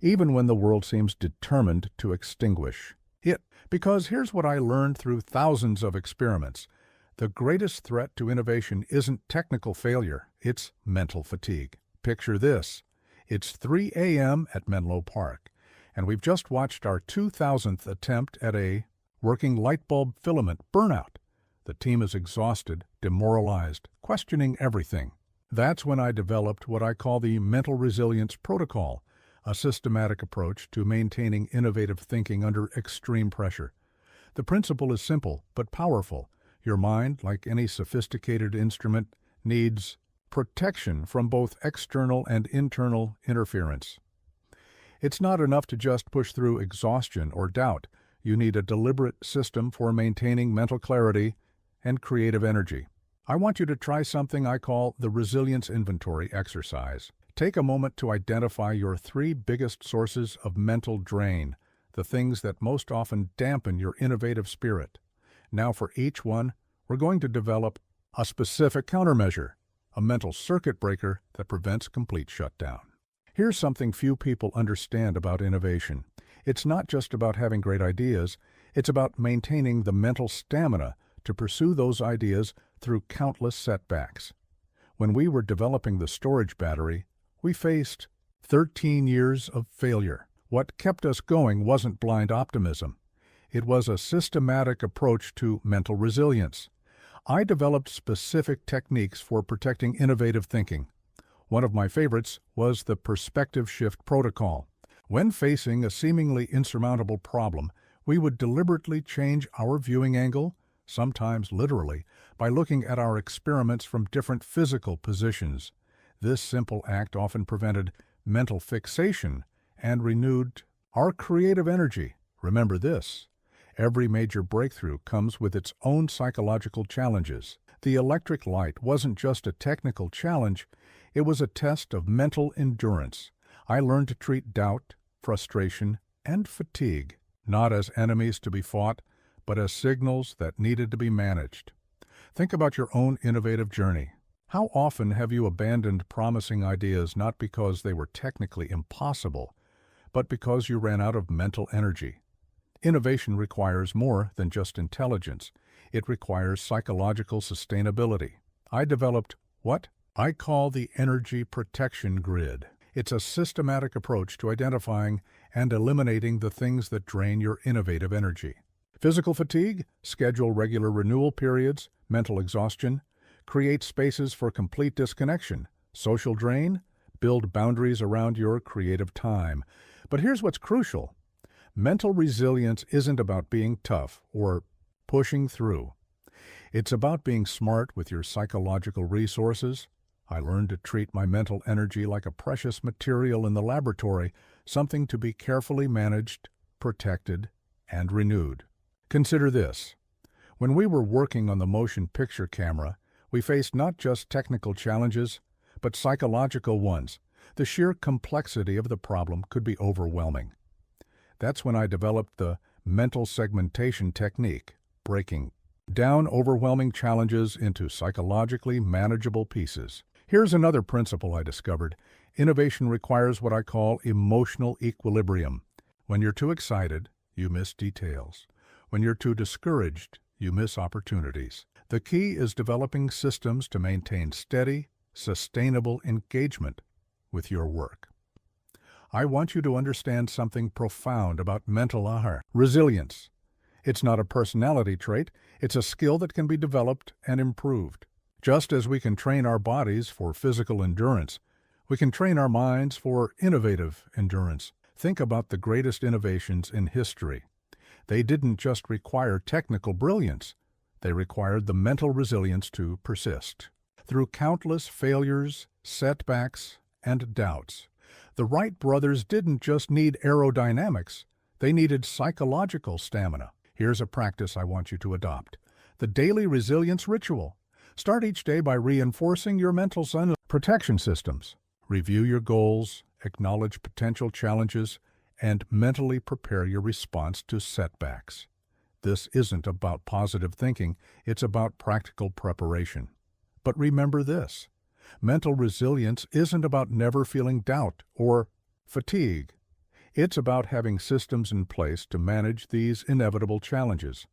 A: even when the world seems determined to extinguish it. Because here's what I learned through thousands of experiments. The greatest threat to innovation isn't technical failure, it's mental fatigue. Picture this. It's 3 a.m. at Menlo Park, and we've just watched our 2000th attempt at a working light bulb filament burnout. The team is exhausted, demoralized, questioning everything. That's when I developed what I call the mental resilience protocol, a systematic approach to maintaining innovative thinking under extreme pressure. The principle is simple but powerful. Your mind, like any sophisticated instrument, needs protection from both external and internal interference. It's not enough to just push through exhaustion or doubt. You need a deliberate system for maintaining mental clarity and creative energy. I want you to try something I call the resilience inventory exercise. Take a moment to identify your 3 biggest sources of mental drain, the things that most often dampen your innovative spirit. Now for each one, we're going to develop a specific countermeasure, a mental circuit breaker that prevents complete shutdown. Here's something few people understand about innovation. It's not just about having great ideas, it's about maintaining the mental stamina to pursue those ideas through countless setbacks. When we were developing the storage battery, we faced 13 years of failure. What kept us going wasn't blind optimism. It was a systematic approach to mental resilience. I developed specific techniques for protecting innovative thinking. One of my favorites was the perspective shift protocol. When facing a seemingly insurmountable problem, we would deliberately change our viewing angle, sometimes literally, by looking at our experiments from different physical positions. This simple act often prevented mental fixation and renewed our creative energy. Remember this: every major breakthrough comes with its own psychological challenges. The electric light wasn't just a technical challenge, it was a test of mental endurance. I learned to treat doubt, frustration, and fatigue not as enemies to be fought, but as signals that needed to be managed. Think about your own innovative journey. How often have you abandoned promising ideas not because they were technically impossible, but because you ran out of mental energy? Innovation requires more than just intelligence. It requires psychological sustainability. I developed what I call the energy protection grid. It's a systematic approach to identifying and eliminating the things that drain your innovative energy. Physical fatigue? Schedule regular renewal periods. Mental exhaustion? Create spaces for complete disconnection. Social drain? Build boundaries around your creative time. But here's what's crucial. Mental resilience isn't about being tough or pushing through. It's about being smart with your psychological resources. I learned to treat my mental energy like a precious material in the laboratory, something to be carefully managed, protected, and renewed. Consider this. When we were working on the motion picture camera, we faced not just technical challenges, but psychological ones. The sheer complexity of the problem could be overwhelming. That's when I developed the mental segmentation technique, breaking down overwhelming challenges into psychologically manageable pieces. Here's another principle I discovered. Innovation requires what I call emotional equilibrium. When you're too excited, you miss details. When you're too discouraged, you miss opportunities. The key is developing systems to maintain steady, sustainable engagement with your work. I want you to understand something profound about mental resilience. It's not a personality trait, it's a skill that can be developed and improved. Just as we can train our bodies for physical endurance, we can train our minds for innovative endurance. Think about the greatest innovations in history. They didn't just require technical brilliance, they required the mental resilience to persist. Through countless failures, setbacks, and doubts, the Wright brothers didn't just need aerodynamics, they needed psychological stamina. Here's a practice I want you to adopt: the daily resilience ritual. Start each day by reinforcing your mental protection systems. Review your goals, acknowledge potential challenges, and mentally prepare your response to setbacks. This isn't about positive thinking, it's about practical preparation. But remember this: mental resilience isn't about never feeling doubt or fatigue. It's about having systems in place to manage these inevitable challenges.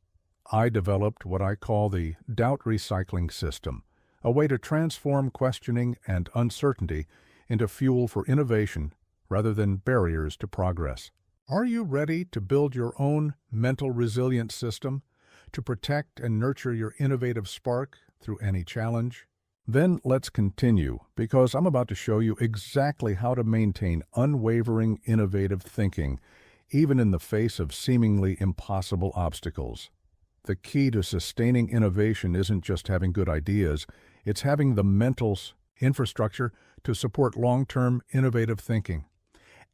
A: I developed what I call the doubt recycling system, a way to transform questioning and uncertainty into fuel for innovation rather than barriers to progress. Are you ready to build your own mental resilience system to protect and nurture your innovative spark through any challenge? Then let's continue, because I'm about to show you exactly how to maintain unwavering innovative thinking, even in the face of seemingly impossible obstacles. The key to sustaining innovation isn't just having good ideas, it's having the mental infrastructure to support long-term innovative thinking.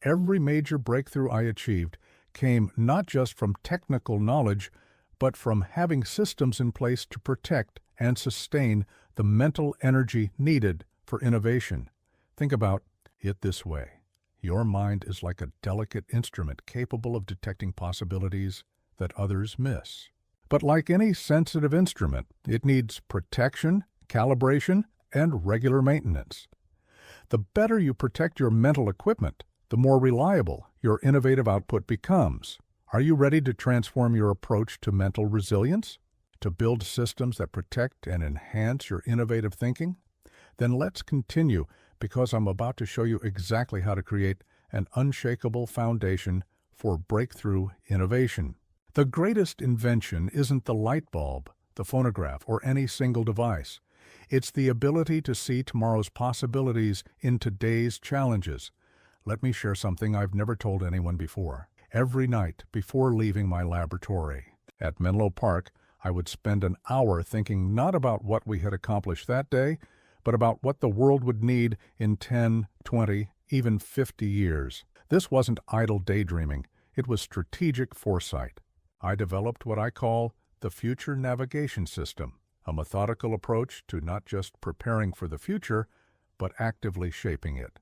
A: Every major breakthrough I achieved came not just from technical knowledge, but from having systems in place to protect and sustain the mental energy needed for innovation. Think about it this way. Your mind is like a delicate instrument capable of detecting possibilities that others miss. But like any sensitive instrument, it needs protection, calibration, and regular maintenance. The better you protect your mental equipment, the more reliable your innovative output becomes. Are you ready to transform your approach to mental resilience? To build systems that protect and enhance your innovative thinking? Then let's continue, because I'm about to show you exactly how to create an unshakable foundation for breakthrough innovation. The greatest invention isn't the light bulb, the phonograph, or any single device. It's the ability to see tomorrow's possibilities in today's challenges. Let me share something I've never told anyone before. Every night before leaving my laboratory at Menlo Park, I would spend an hour thinking not about what we had accomplished that day, but about what the world would need in 10, 20, even 50 years. This wasn't idle daydreaming. It was strategic foresight. I developed what I call the Future Navigation System, a methodical approach to not just preparing for the future, but actively shaping it.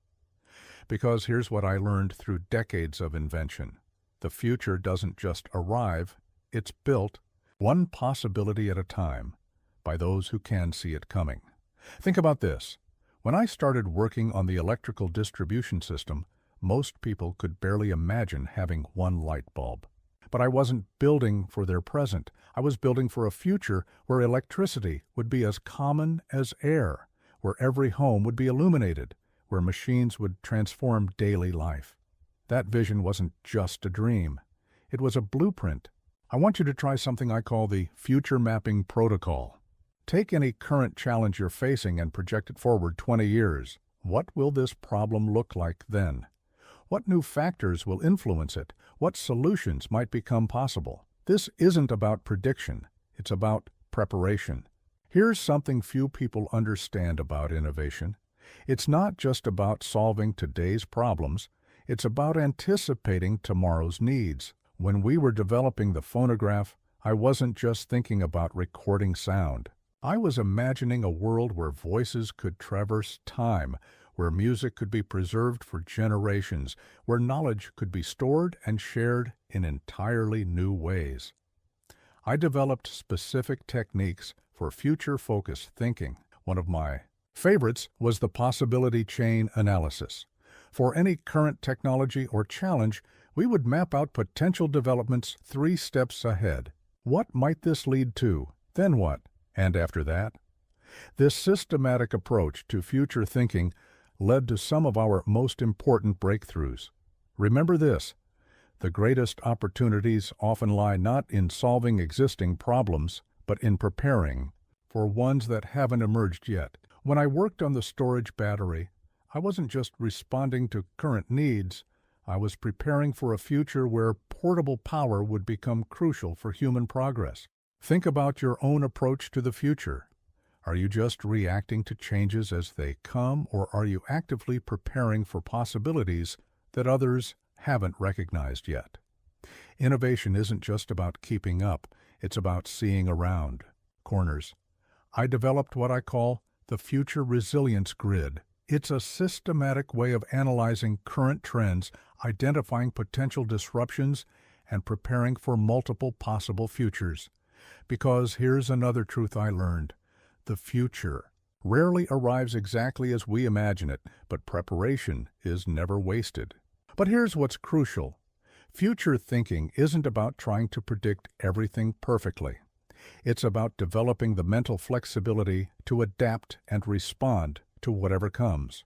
A: Because here's what I learned through decades of invention. The future doesn't just arrive, it's built, one possibility at a time, by those who can see it coming. Think about this. When I started working on the electrical distribution system, most people could barely imagine having one light bulb. But I wasn't building for their present. I was building for a future where electricity would be as common as air, where every home would be illuminated, where machines would transform daily life. That vision wasn't just a dream. It was a blueprint. I want you to try something I call the future mapping protocol. Take any current challenge you're facing and project it forward 20 years. What will this problem look like then? What new factors will influence it? What solutions might become possible? This isn't about prediction. It's about preparation. Here's something few people understand about innovation. It's not just about solving today's problems. It's about anticipating tomorrow's needs. When we were developing the phonograph, I wasn't just thinking about recording sound. I was imagining a world where voices could traverse time, where music could be preserved for generations, where knowledge could be stored and shared in entirely new ways. I developed specific techniques for future-focused thinking. One of my favorites was the possibility chain analysis. For any current technology or challenge, we would map out potential developments 3 steps ahead. What might this lead to? Then what? And after that? This systematic approach to future thinking led to some of our most important breakthroughs. Remember this: the greatest opportunities often lie not in solving existing problems, but in preparing for ones that haven't emerged yet. When I worked on the storage battery, I wasn't just responding to current needs, I was preparing for a future where portable power would become crucial for human progress. Think about your own approach to the future. Are you just reacting to changes as they come, or are you actively preparing for possibilities that others haven't recognized yet? Innovation isn't just about keeping up, it's about seeing around corners. I developed what I call the Future Resilience Grid. It's a systematic way of analyzing current trends, identifying potential disruptions, and preparing for multiple possible futures. Because here's another truth I learned. The future rarely arrives exactly as we imagine it, but preparation is never wasted. But here's what's crucial. Future thinking isn't about trying to predict everything perfectly. It's about developing the mental flexibility to adapt and respond to whatever comes.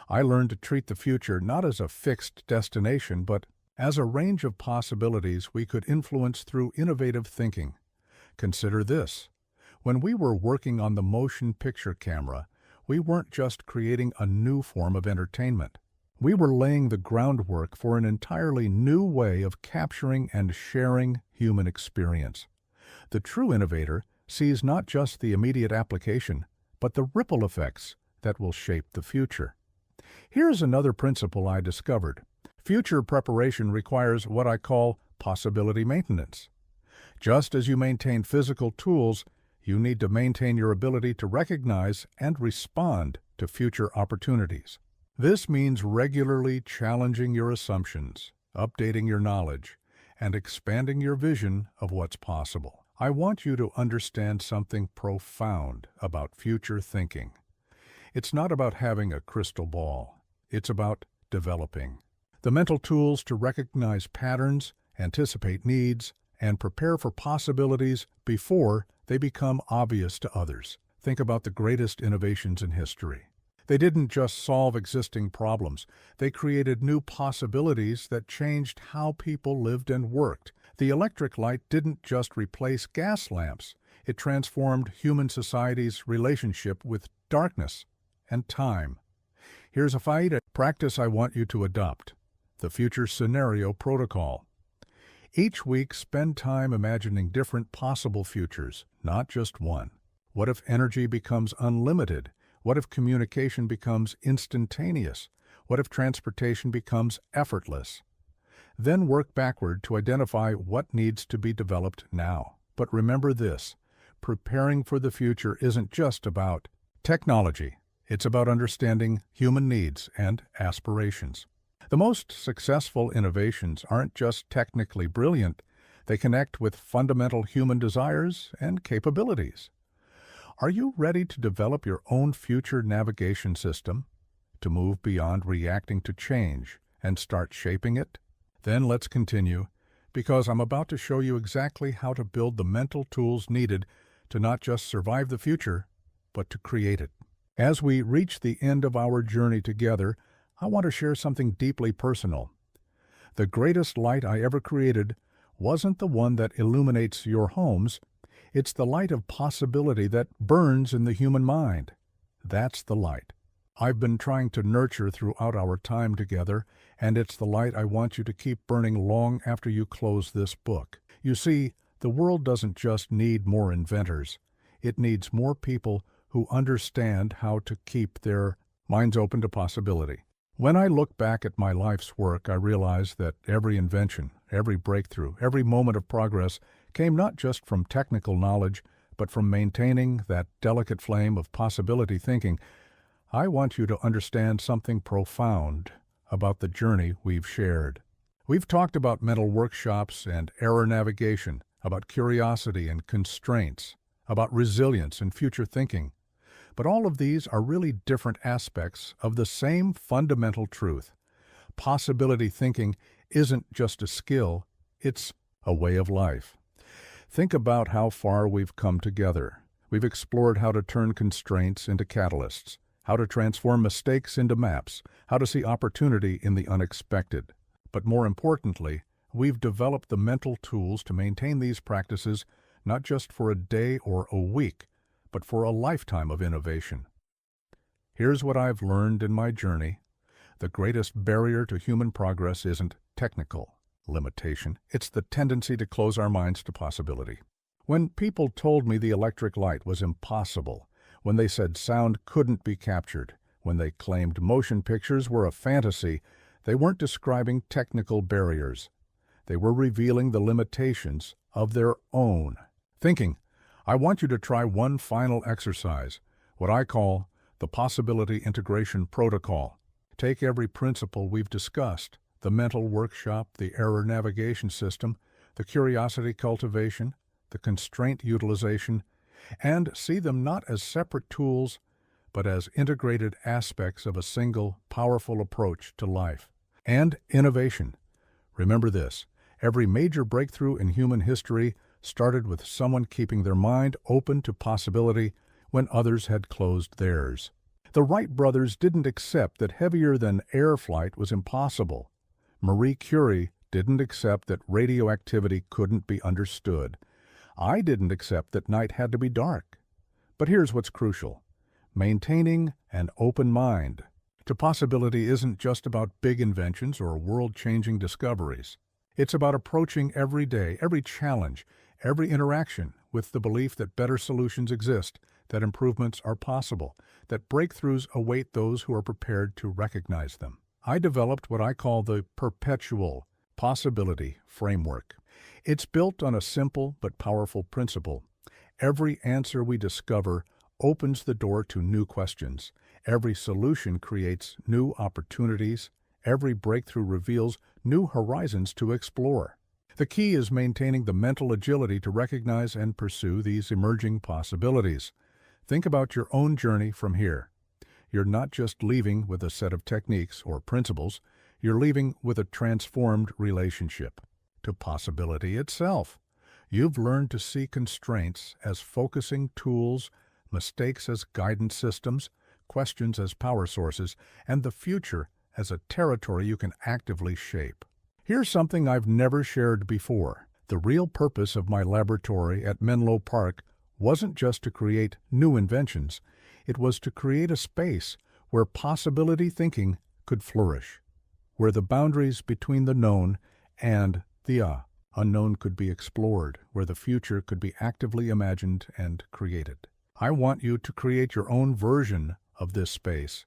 A: I learned to treat the future not as a fixed destination, but as a range of possibilities we could influence through innovative thinking. Consider this. When we were working on the motion picture camera, we weren't just creating a new form of entertainment. We were laying the groundwork for an entirely new way of capturing and sharing human experience. The true innovator sees not just the immediate application, but the ripple effects that will shape the future. Here's another principle I discovered. Future preparation requires what I call possibility maintenance. Just as you maintain physical tools, you need to maintain your ability to recognize and respond to future opportunities. This means regularly challenging your assumptions, updating your knowledge, and expanding your vision of what's possible. I want you to understand something profound about future thinking. It's not about having a crystal ball. It's about developing the mental tools to recognize patterns, anticipate needs, and prepare for possibilities before they become obvious to others. Think about the greatest innovations in history. They didn't just solve existing problems. They created new possibilities that changed how people lived and worked. The electric light didn't just replace gas lamps. It transformed human society's relationship with darkness and time. Here's a practice I want you to adopt: the Future Scenario Protocol. Each week, spend time imagining different possible futures, not just one. What if energy becomes unlimited? What if communication becomes instantaneous? What if transportation becomes effortless? Then work backward to identify what needs to be developed now. But remember this: preparing for the future isn't just about technology. It's about understanding human needs and aspirations. The most successful innovations aren't just technically brilliant, they connect with fundamental human desires and capabilities. Are you ready to develop your own future navigation system, to move beyond reacting to change and start shaping it? Then let's continue, because I'm about to show you exactly how to build the mental tools needed to not just survive the future, but to create it. As we reach the end of our journey together, I want to share something deeply personal. The greatest light I ever created wasn't the one that illuminates your homes. It's the light of possibility that burns in the human mind. That's the light I've been trying to nurture throughout our time together, and it's the light I want you to keep burning long after you close this book. You see, the world doesn't just need more inventors. It needs more people who understand how to keep their minds open to possibility. When I look back at my life's work, I realize that every invention, every breakthrough, every moment of progress came not just from technical knowledge, but from maintaining that delicate flame of possibility thinking. I want you to understand something profound about the journey we've shared. We've talked about mental workshops and error navigation, about curiosity and constraints, about resilience and future thinking. But all of these are really different aspects of the same fundamental truth. Possibility thinking isn't just a skill, it's a way of life. Think about how far we've come together. We've explored how to turn constraints into catalysts, how to transform mistakes into maps, how to see opportunity in the unexpected. But more importantly, we've developed the mental tools to maintain these practices not just for a day or a week, but for a lifetime of innovation. Here's what I've learned in my journey. The greatest barrier to human progress isn't technical limitation. It's the tendency to close our minds to possibility. When people told me the electric light was impossible, when they said sound couldn't be captured, when they claimed motion pictures were a fantasy, they weren't describing technical barriers. They were revealing the limitations of their own thinking. I want you to try one final exercise, what I call the Possibility Integration Protocol. Take every principle we've discussed, the mental workshop, the error navigation system, the curiosity cultivation, the constraint utilization, and see them not as separate tools, but as integrated aspects of a single, powerful approach to life. And innovation. Remember this: every major breakthrough in human history started with someone keeping their mind open to possibility when others had closed theirs. The Wright brothers didn't accept that heavier-than-air flight was impossible. Marie Curie didn't accept that radioactivity couldn't be understood. I didn't accept that night had to be dark. But here's what's crucial: maintaining an open mind to possibility isn't just about big inventions or world-changing discoveries. It's about approaching every day, every challenge, every interaction with the belief that better solutions exist, that improvements are possible, that breakthroughs await those who are prepared to recognize them. I developed what I call the perpetual possibility framework. It's built on a simple but powerful principle. Every answer we discover opens the door to new questions. Every solution creates new opportunities. Every breakthrough reveals new horizons to explore. The key is maintaining the mental agility to recognize and pursue these emerging possibilities. Think about your own journey from here. You're not just leaving with a set of techniques or principles, you're leaving with a transformed relationship to possibility itself. You've learned to see constraints as focusing tools, mistakes as guidance systems, questions as power sources, and the future as a territory you can actively shape. Here's something I've never shared before. The real purpose of my laboratory at Menlo Park wasn't just to create new inventions. It was to create a space where possibility thinking could flourish, where the boundaries between the known and the unknown could be explored, where the future could be actively imagined and created. I want you to create your own version of this space,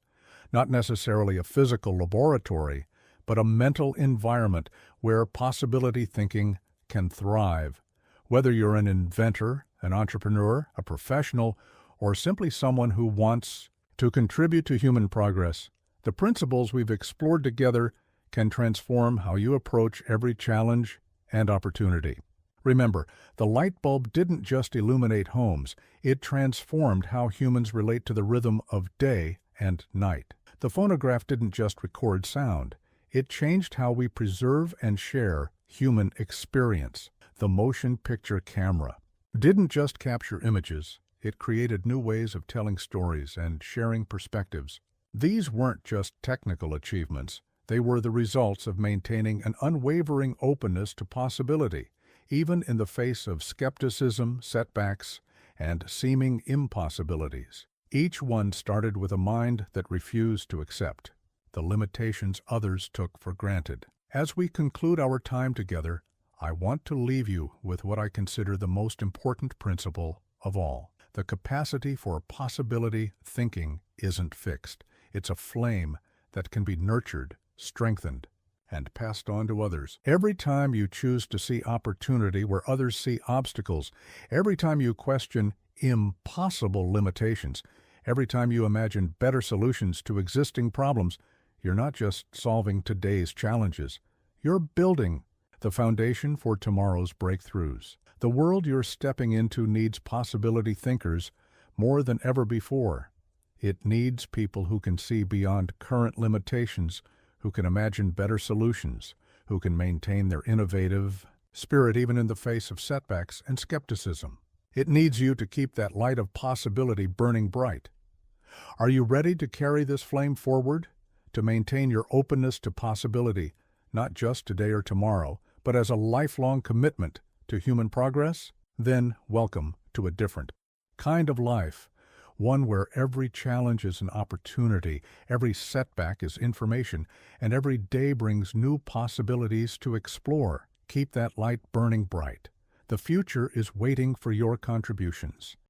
A: not necessarily a physical laboratory, but a mental environment where possibility thinking can thrive. Whether you're an inventor, an entrepreneur, a professional, or simply someone who wants to contribute to human progress, the principles we've explored together can transform how you approach every challenge and opportunity. Remember, the light bulb didn't just illuminate homes, it transformed how humans relate to the rhythm of day and night. The phonograph didn't just record sound, it changed how we preserve and share human experience. The motion picture camera didn't just capture images, it created new ways of telling stories and sharing perspectives. These weren't just technical achievements, they were the results of maintaining an unwavering openness to possibility, even in the face of skepticism, setbacks, and seeming impossibilities. Each one started with a mind that refused to accept the limitations others took for granted. As we conclude our time together, I want to leave you with what I consider the most important principle of all. The capacity for possibility thinking isn't fixed. It's a flame that can be nurtured, strengthened, and passed on to others. Every time you choose to see opportunity where others see obstacles, every time you question impossible limitations, every time you imagine better solutions to existing problems, you're not just solving today's challenges, you're building the foundation for tomorrow's breakthroughs. The world you're stepping into needs possibility thinkers more than ever before. It needs people who can see beyond current limitations, who can imagine better solutions, who can maintain their innovative spirit even in the face of setbacks and skepticism. It needs you to keep that light of possibility burning bright. Are you ready to carry this flame forward? To maintain your openness to possibility, not just today or tomorrow, but as a lifelong commitment to human progress? Then welcome to a different kind of life. One where every challenge is an opportunity, every setback is information, and every day brings new possibilities to explore. Keep that light burning bright. The future is waiting for your contributions.